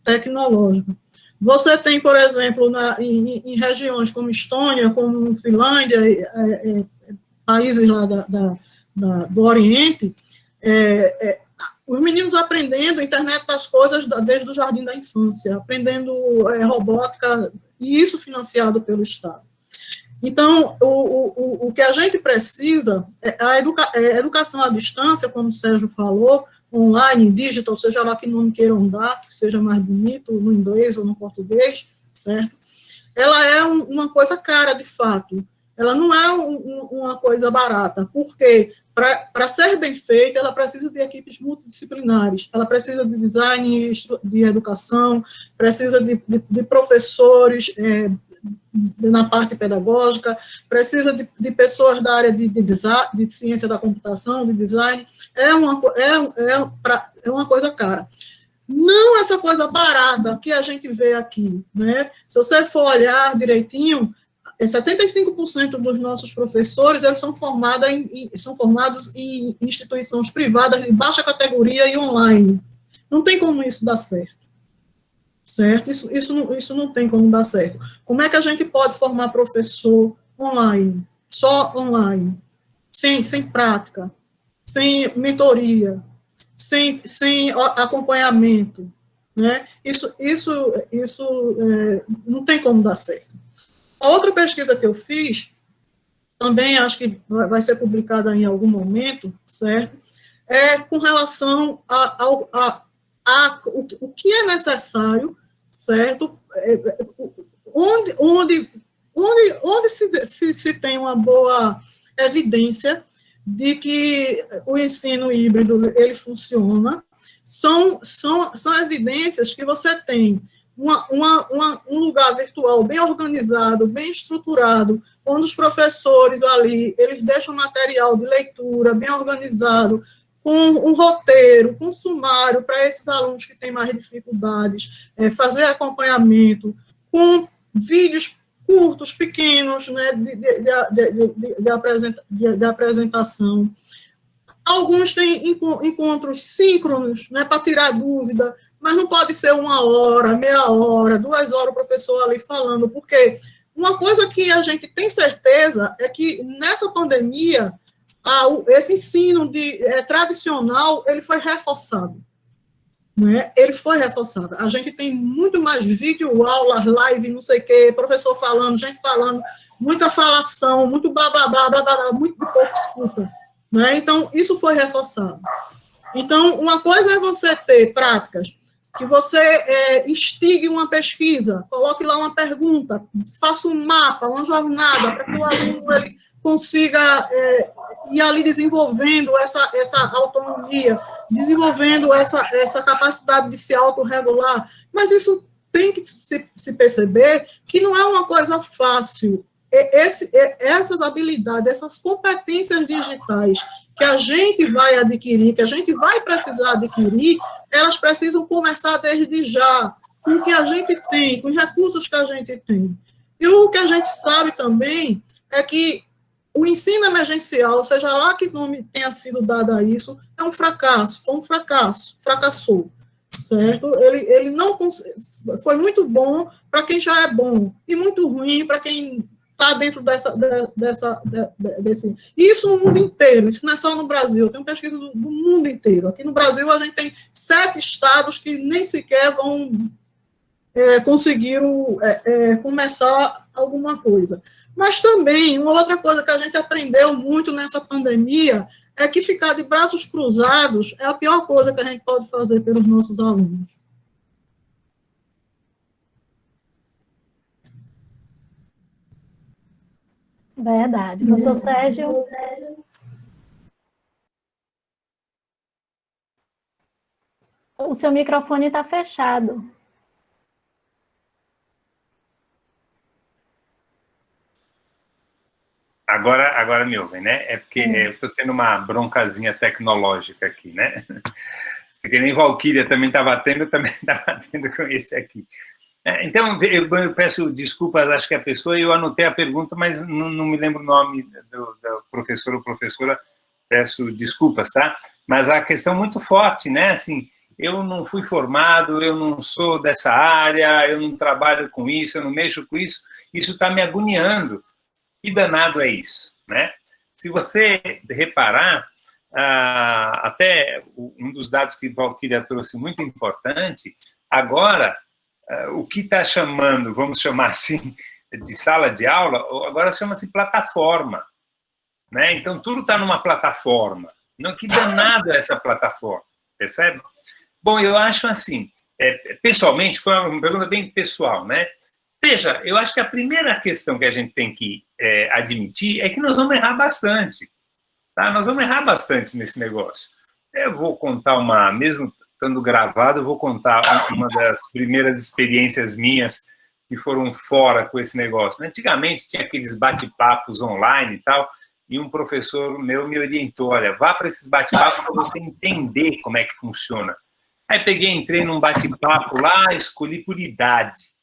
tecnológico. Você tem, por exemplo, em regiões como Estônia, como Finlândia, países lá do Oriente, os meninos aprendendo internet das coisas desde o jardim da infância, aprendendo robótica, e isso financiado pelo Estado. Então, o que a gente precisa é a educação à distância, como o Sérgio falou, online, digital, seja lá que nome queiram dar, que seja mais bonito, no inglês ou no português, certo? ela é uma coisa cara, de fato. Ela não é uma coisa barata, porque para ser bem feita, ela precisa de equipes multidisciplinares, ela precisa de design de educação, precisa de professores na parte pedagógica, precisa de pessoas da área de ciência da computação, de design, é uma coisa cara. Não essa coisa barata que a gente vê aqui, né? Se você for olhar direitinho, 75% dos nossos professores eles são formados em instituições privadas de baixa categoria e online. Não tem como isso dar certo. Certo? Isso não tem como dar certo. Como é que a gente pode formar professor online? Só online. Sem prática, sem mentoria, sem acompanhamento, né? Isso não tem como dar certo. A outra pesquisa que eu fiz, também acho que vai ser publicada em algum momento, certo? É com relação o que é necessário, certo? Onde se tem uma boa evidência de que o ensino híbrido ele funciona, são evidências que você tem um lugar virtual bem organizado, bem estruturado, onde os professores ali, eles deixam material de leitura bem organizado, com um roteiro, com um sumário para esses alunos que têm mais dificuldades, fazer acompanhamento, com vídeos curtos, pequenos, né, de apresentação. Alguns têm encontros síncronos, né, para tirar dúvida, mas não pode ser 1 hora, meia hora, 2 horas o professor ali falando, porque uma coisa que a gente tem certeza é que nessa pandemia, esse ensino tradicional, ele foi reforçado. Né? Ele foi reforçado. A gente tem muito mais vídeo, aulas, live, não sei o quê, professor falando, gente falando, muita falação, muito blá, blá, blá, blá, blá, muito pouco escuta. Né? Então, isso foi reforçado. Então, uma coisa é você ter práticas que você instigue uma pesquisa, coloque lá uma pergunta, faça um mapa, uma jornada, para que o aluno ele consiga ir ali desenvolvendo essa autonomia, desenvolvendo essa capacidade de se autorregular. Mas isso tem que se perceber que não é uma coisa fácil. Essas habilidades, essas competências digitais que a gente vai adquirir, que a gente vai precisar adquirir, elas precisam começar desde já, com o que a gente tem, com os recursos que a gente tem. E o que a gente sabe também é que o ensino emergencial, seja lá que nome tenha sido dado a isso, é um fracasso, foi um fracasso, fracassou, certo? Ele não foi muito bom para quem já é bom, e muito ruim para quem está dentro desse... Isso no mundo inteiro, isso não é só no Brasil, tem pesquisa do mundo inteiro. Aqui no Brasil, a gente tem 7 estados que nem sequer vão conseguir começar alguma coisa. Mas também, uma outra coisa que a gente aprendeu muito nessa pandemia é que ficar de braços cruzados é a pior coisa que a gente pode fazer pelos nossos alunos. Verdade. Professor Sérgio? O seu microfone está fechado. Agora me ouvem, né? É porque eu estou tendo uma broncazinha tecnológica aqui, né? Porque nem Valquíria também estava tendo, eu também estava tendo com esse aqui. Então, eu peço desculpas, acho que a pessoa, eu anotei a pergunta, mas não me lembro o nome do professor ou professora, peço desculpas, tá? Mas a questão muito forte, né? Assim, eu não fui formado, eu não sou dessa área, eu não trabalho com isso, eu não mexo com isso está me agoniando. Que danado é isso, né? Se você reparar, até um dos dados que Valquíria trouxe muito importante, agora, o que está chamando, vamos chamar assim, de sala de aula, agora chama-se plataforma, né? Então, tudo está numa plataforma. Não, que danado é essa plataforma, percebe? Bom, eu acho assim, pessoalmente, foi uma pergunta bem pessoal, né? veja, eu acho que a primeira questão que a gente tem que admitir é que nós vamos errar bastante. Tá? Nós vamos errar bastante nesse negócio. Eu vou contar mesmo estando gravado, eu vou contar uma das primeiras experiências minhas que foram fora com esse negócio. Antigamente tinha aqueles bate-papos online e tal, e um professor meu me orientou, olha, vá para esses bate-papos para você entender como é que funciona. Aí peguei, entrei num bate-papo lá, escolhi por idade.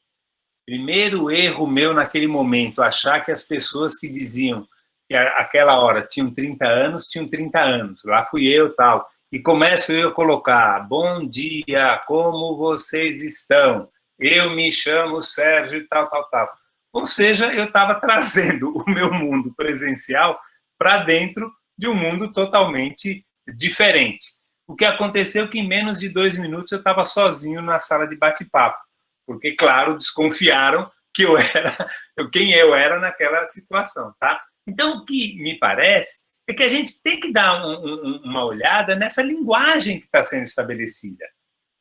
Primeiro erro meu naquele momento, achar que as pessoas que diziam que aquela hora tinham 30 anos, tinham 30 anos. Lá fui eu, tal. E começo eu a colocar, bom dia, como vocês estão? Eu me chamo Sérgio e tal, tal, tal. Ou seja, eu estava trazendo o meu mundo presencial para dentro de um mundo totalmente diferente. O que aconteceu é que em menos de 2 minutos eu estava sozinho na sala de bate-papo, porque, claro, desconfiaram que quem eu era naquela situação, tá? Então, o que me parece é que a gente tem que dar uma olhada nessa linguagem que está sendo estabelecida,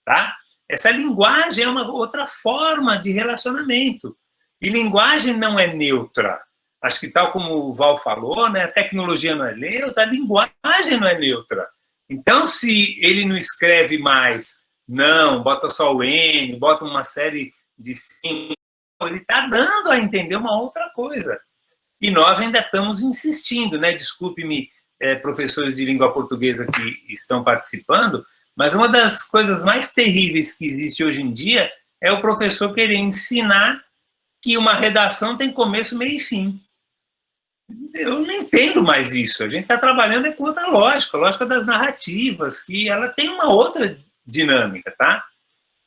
tá? Essa linguagem é uma outra forma de relacionamento. E linguagem não é neutra. Acho que, tal como o Val falou, né, a tecnologia não é neutra, a linguagem não é neutra. Então, se ele não escreve mais não, bota só o N, bota uma série de sim, ele está dando a entender uma outra coisa. E nós ainda estamos insistindo, né? Desculpe-me, professores de língua portuguesa que estão participando, mas uma das coisas mais terríveis que existe hoje em dia é o professor querer ensinar que uma redação tem começo, meio e fim. Eu não entendo mais isso. A gente está trabalhando com outra lógica, a lógica das narrativas, que ela tem uma outra dinâmica, tá?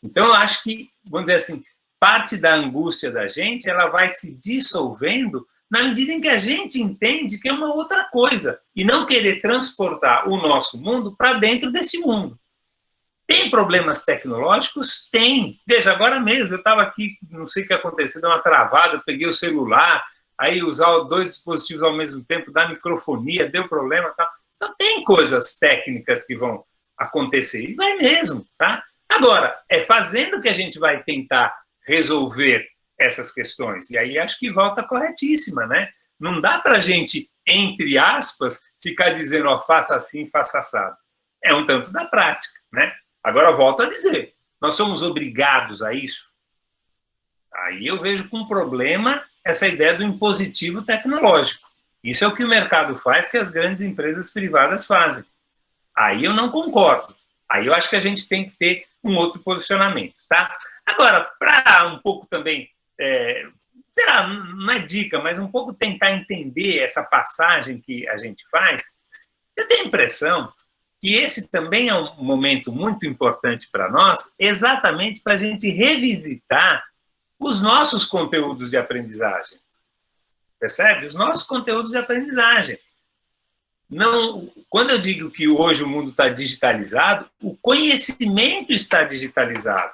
Então, eu acho que, vamos dizer assim, parte da angústia da gente, ela vai se dissolvendo na medida em que a gente entende que é uma outra coisa e não querer transportar o nosso mundo para dentro desse mundo. Tem problemas tecnológicos? Tem. Veja, agora mesmo, eu estava aqui, não sei o que aconteceu, deu uma travada, eu peguei o celular, aí usar 2 dispositivos ao mesmo tempo, da microfonia, deu problema, tá? Então tem coisas técnicas que vão acontecer, e vai mesmo, tá? Agora, é fazendo que a gente vai tentar resolver essas questões, e aí acho que volta corretíssima, né? Não dá para a gente, entre aspas, ficar dizendo, ó, faça assim, faça assado. É um tanto da prática, né? Agora, volto a dizer, nós somos obrigados a isso? Aí eu vejo com problema essa ideia do impositivo tecnológico. Isso é o que o mercado faz, que as grandes empresas privadas fazem. Aí eu não concordo. Aí eu acho que a gente tem que ter um outro posicionamento, tá? Agora, para um pouco também, será, não é dica, mas um pouco tentar entender essa passagem que a gente faz, eu tenho a impressão que esse também é um momento muito importante para nós, exatamente para a gente revisitar os nossos conteúdos de aprendizagem. Percebe? Os nossos conteúdos de aprendizagem. Não, quando eu digo que hoje o mundo está digitalizado, o conhecimento está digitalizado.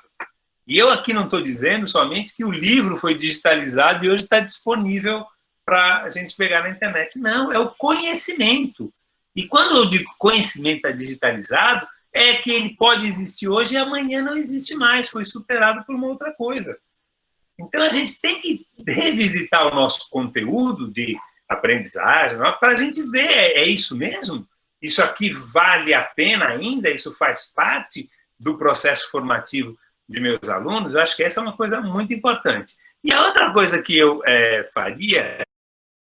E eu aqui não estou dizendo somente que o livro foi digitalizado e hoje está disponível para a gente pegar na internet. Não, é o conhecimento. E quando eu digo conhecimento está digitalizado, é que ele pode existir hoje e amanhã não existe mais, foi superado por uma outra coisa. Então, a gente tem que revisitar o nosso conteúdo de aprendizagem para a gente ver, é isso mesmo? Isso aqui vale a pena ainda? Isso faz parte do processo formativo de meus alunos? Eu acho que essa é uma coisa muito importante. E a outra coisa que eu faria,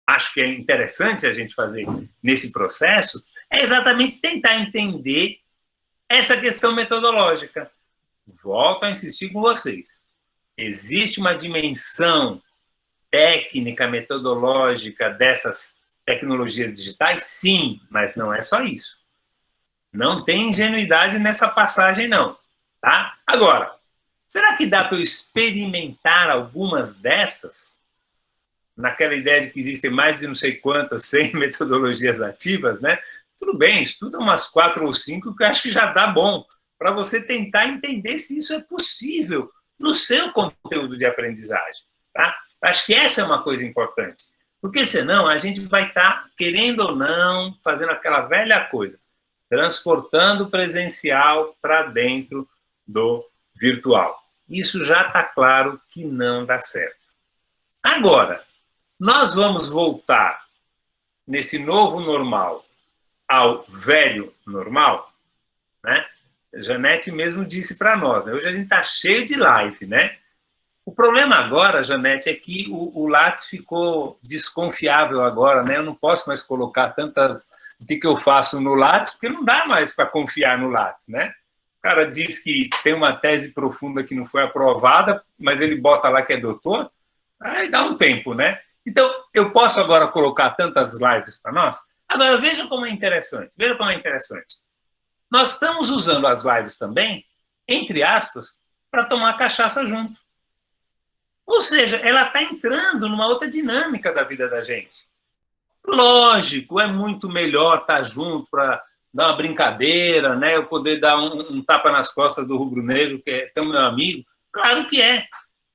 acho que é interessante a gente fazer nesse processo, é exatamente tentar entender essa questão metodológica. Volto a insistir com vocês. Existe uma dimensão técnica, metodológica dessas tecnologias digitais? Sim, mas não é só isso. Não tem ingenuidade nessa passagem, não. Tá? Agora, será que dá para eu experimentar algumas dessas? Naquela ideia de que existem mais de não sei quantas, 100 metodologias ativas, né? Tudo bem, estuda umas 4 ou 5, que eu acho que já dá bom, para você tentar entender se isso é possível no seu conteúdo de aprendizagem. Tá? Acho que essa é uma coisa importante, porque senão a gente vai estar, querendo ou não, fazendo aquela velha coisa, transportando o presencial para dentro do virtual. Isso já está claro que não dá certo. Agora, nós vamos voltar nesse novo normal ao velho normal, né? A Janete mesmo disse para nós, né? Hoje a gente está cheio de live, né? O problema agora, Janete, é que o Lattes ficou desconfiável agora, né? Eu não posso mais colocar tantas... O que eu faço no Lattes, porque não dá mais para confiar no Lattes, né? O cara diz que tem uma tese profunda que não foi aprovada, mas ele bota lá que é doutor, aí dá um tempo, né? Então, eu posso agora colocar tantas lives para nós? Agora, veja como é interessante, veja como é interessante. Nós estamos usando as lives também, entre aspas, para tomar cachaça junto. Ou seja, ela está entrando numa outra dinâmica da vida da gente. Lógico, é muito melhor estar junto para dar uma brincadeira, né? Eu poder dar um tapa nas costas do rubro-negro, que é tão meu amigo. Claro que é.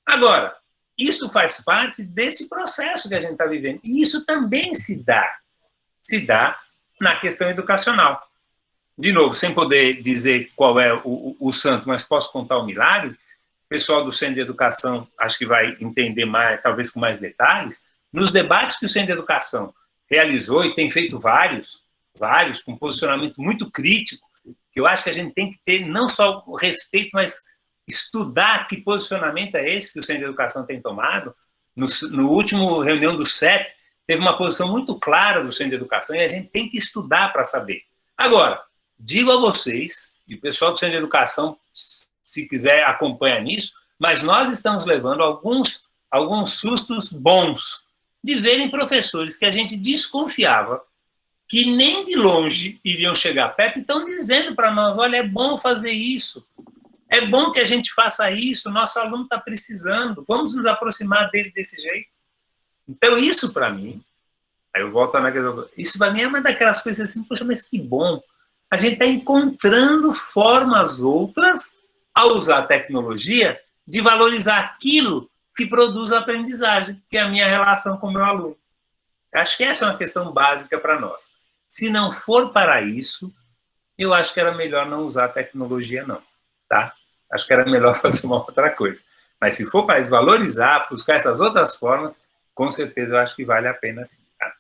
Agora, isso faz parte desse processo que a gente está vivendo. E isso também se dá na questão educacional. De novo, sem poder dizer qual é o santo, mas posso contar o milagre. O pessoal do Centro de Educação acho que vai entender mais, talvez com mais detalhes. Nos debates que o Centro de Educação realizou, e tem feito vários, com posicionamento muito crítico, que eu acho que a gente tem que ter não só o respeito, mas estudar que posicionamento é esse que o Centro de Educação tem tomado. No último reunião do CEP, teve uma posição muito clara do Centro de Educação e a gente tem que estudar para saber. Agora, digo a vocês, e o pessoal do Centro de Educação, se quiser, acompanha nisso, mas nós estamos levando alguns sustos bons de verem professores que a gente desconfiava que nem de longe iriam chegar perto e estão dizendo para nós, olha, é bom fazer isso, é bom que a gente faça isso, nosso aluno está precisando, vamos nos aproximar dele desse jeito. Então, isso para mim, aí eu volto naquela... Isso para mim é uma daquelas coisas assim, poxa, mas que bom. A gente está encontrando formas outras, ao usar a tecnologia, de valorizar aquilo que produz a aprendizagem, que é a minha relação com o meu aluno. Acho que essa é uma questão básica para nós. Se não for para isso, eu acho que era melhor não usar a tecnologia, não. Tá? Acho que era melhor fazer uma outra coisa. Mas se for para valorizar, buscar essas outras formas, com certeza eu acho que vale a pena sim. Tá?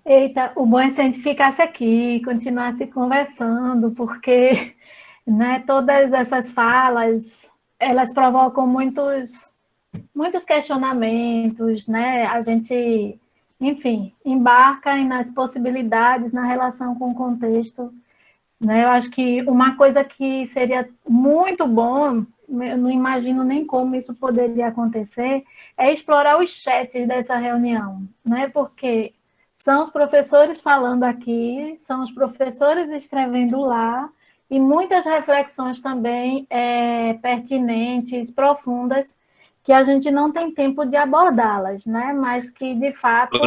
Eita, o bom é se a gente ficasse aqui, continuasse conversando, porque, né, todas essas falas, elas provocam muitos questionamentos, né? A gente, enfim, embarca nas possibilidades, na relação com o contexto, né? Eu acho que uma coisa que seria muito bom, eu não imagino nem como isso poderia acontecer, é explorar os chats dessa reunião, né? Porque são os professores falando aqui, são os professores escrevendo lá, e muitas reflexões também pertinentes, profundas, que a gente não tem tempo de abordá-las, né? Mas que, de fato,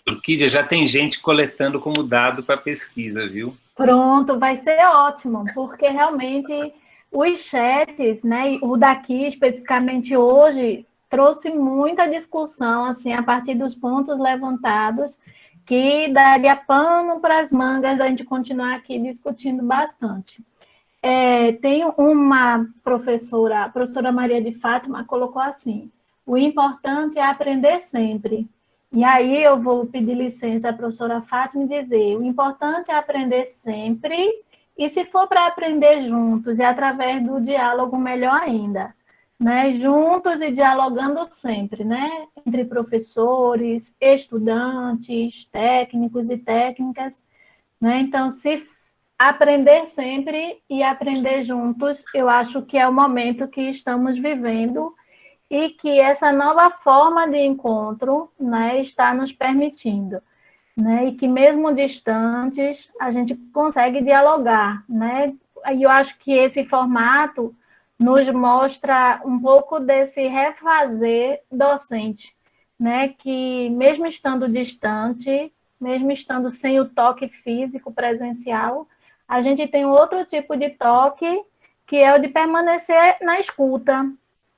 Orquídea, já tem gente coletando como dado para pesquisa, viu? Pronto, vai ser ótimo, porque realmente os chats, né, o daqui especificamente hoje, trouxe muita discussão, assim, a partir dos pontos levantados, que daria pano para as mangas da gente continuar aqui discutindo bastante. Tem uma professora, a professora Maria de Fátima, colocou assim, o importante é aprender sempre. E aí eu vou pedir licença à professora Fátima e dizer, o importante é aprender sempre, e se for para aprender juntos e através do diálogo, melhor ainda. Né, juntos e dialogando sempre, né, entre professores, estudantes, técnicos e técnicas, né, então, se aprender sempre e aprender juntos, eu acho que é o momento que estamos vivendo e que essa nova forma de encontro, né, está nos permitindo, né, e que mesmo distantes, a gente consegue dialogar, né, e eu acho que esse formato nos mostra um pouco desse refazer docente, né? Que mesmo estando distante, mesmo estando sem o toque físico presencial, a gente tem outro tipo de toque, que é o de permanecer na escuta,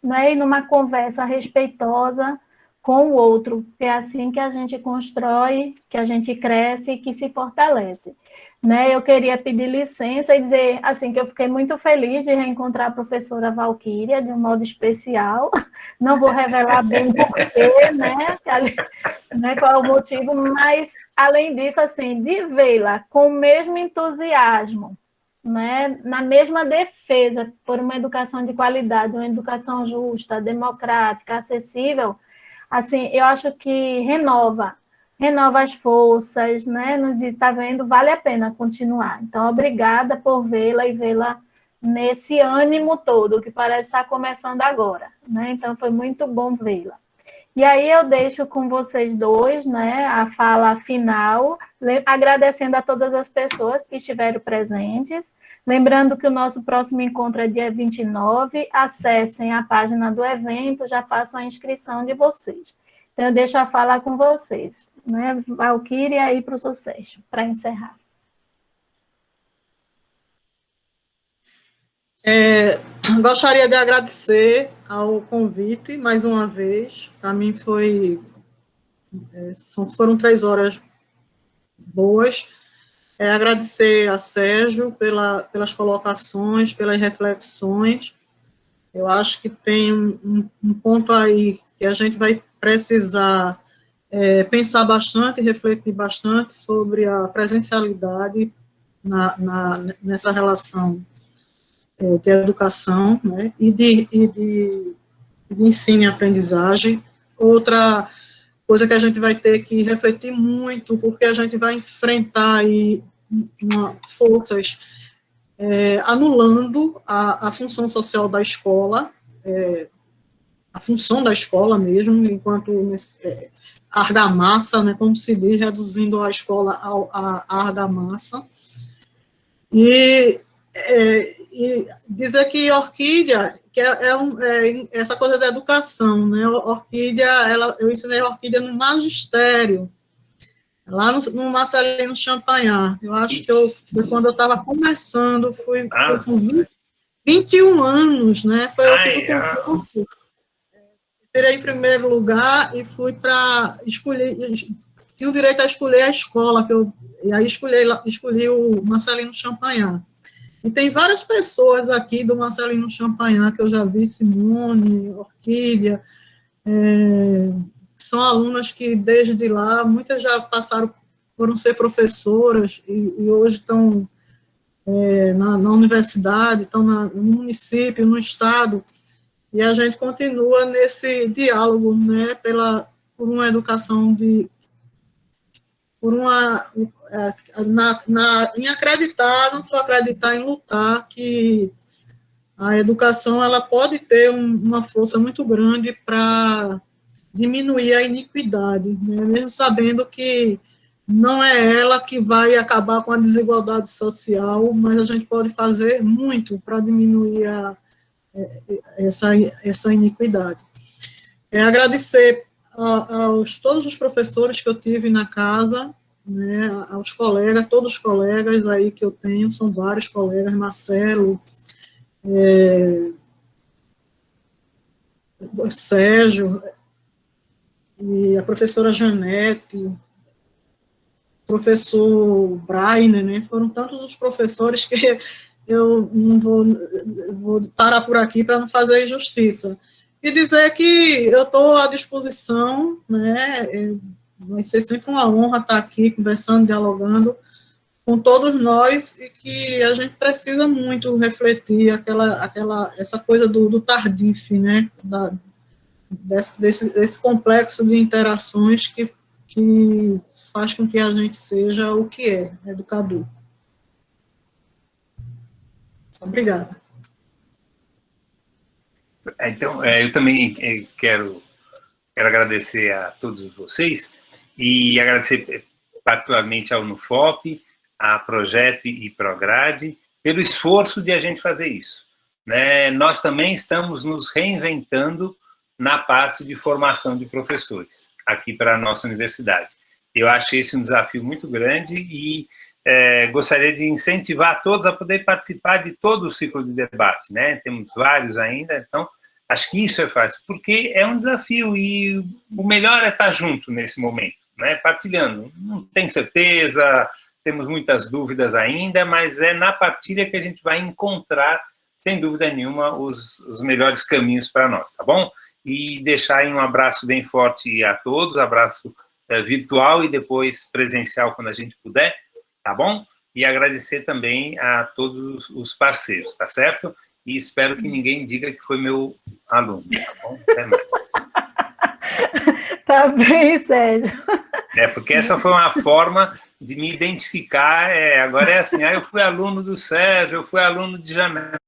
né? E numa conversa respeitosa, com o outro, que é assim que a gente constrói, que a gente cresce e que se fortalece. Né, eu queria pedir licença e dizer assim, que eu fiquei muito feliz de reencontrar a professora Valquíria de um modo especial. Não vou revelar bem porquê, né, qual é o motivo, mas, além disso, assim, de vê-la com o mesmo entusiasmo, né, na mesma defesa por uma educação de qualidade, uma educação justa, democrática, acessível, assim, eu acho que renova as forças, né? Nos diz, está vendo, vale a pena continuar. Então, obrigada por vê-la e vê-la nesse ânimo todo, que parece estar começando agora, né? Então, foi muito bom vê-la. E aí eu deixo com vocês dois, né, a fala final, agradecendo a todas as pessoas que estiveram presentes, lembrando que o nosso próximo encontro é dia 29, acessem a página do evento, já façam a inscrição de vocês. Então, eu deixo a fala com vocês, né? Valquíria, aí para o sucesso, para encerrar. Gostaria de agradecer ao convite, mais uma vez. Para mim foram 3 horas boas. Agradecer a Sérgio pelas colocações, pelas reflexões. Eu acho que tem um ponto aí que a gente vai precisar pensar bastante, refletir bastante sobre a presencialidade nessa relação de educação, né, e de ensino e aprendizagem. Outra coisa que a gente vai ter que refletir muito, porque a gente vai enfrentar aí forças anulando a função social da escola, a função da escola mesmo, enquanto argamassa, né, como se diz, reduzindo a escola à argamassa. E dizer que Orquídea, que essa coisa da educação, né, Orquídea, eu ensinei Orquídea no magistério, lá no Marcelino Champagnat. Eu acho que foi quando eu estava começando, fui com 21 anos, né? Eu fiz o concurso, tirei em primeiro lugar e fui para escolher, tinha o direito a escolher a escola, e aí escolhi o Marcelino Champagnat. E tem várias pessoas aqui do Marcelino Champagnat que eu já vi, Simone, Orquídea, são alunas que, desde lá, muitas já foram ser professoras e hoje estão na universidade, estão no município, no estado, e a gente continua nesse diálogo, né, por uma educação em acreditar, não só acreditar, em lutar, que a educação ela pode ter uma força muito grande para diminuir a iniquidade, né? Mesmo sabendo que não é ela que vai acabar com a desigualdade social, mas a gente pode fazer muito para diminuir essa iniquidade. Agradecer todos os professores que eu tive na casa, né, aos colegas, todos os colegas aí que eu tenho, são vários colegas, Marcelo, Sérgio, e a professora Janete, professor Brainer, né, foram tantos os professores que eu não vou parar por aqui para não fazer injustiça. E dizer que eu estou à disposição, né, vai ser sempre uma honra estar aqui conversando, dialogando com todos nós, e que a gente precisa muito refletir essa coisa do Tardif, né, desse complexo de interações que faz com que a gente seja o que é, educador. Obrigada. Então, eu também quero agradecer a todos vocês e agradecer particularmente ao Unufop, à Progep e Prograde, pelo esforço de a gente fazer isso, né? Nós também estamos nos reinventando na parte de formação de professores, aqui para a nossa universidade. Eu acho esse um desafio muito grande e gostaria de incentivar todos a poder participar de todo o ciclo de debate, né? Temos vários ainda, então Acho que isso é fácil, porque é um desafio e o melhor é estar junto nesse momento, né? Partilhando. Não tem certeza, temos muitas dúvidas ainda, mas é na partilha que a gente vai encontrar, sem dúvida nenhuma, os melhores caminhos para nós, tá bom? E deixar aí um abraço bem forte a todos, abraço virtual e depois presencial quando a gente puder, tá bom? E agradecer também a todos os parceiros, tá certo? E espero que ninguém diga que foi meu aluno, tá bom? Até mais. Tá bem, Sérgio. Porque essa foi uma forma de me identificar, agora é assim, eu fui aluno do Sérgio, eu fui aluno de Janete.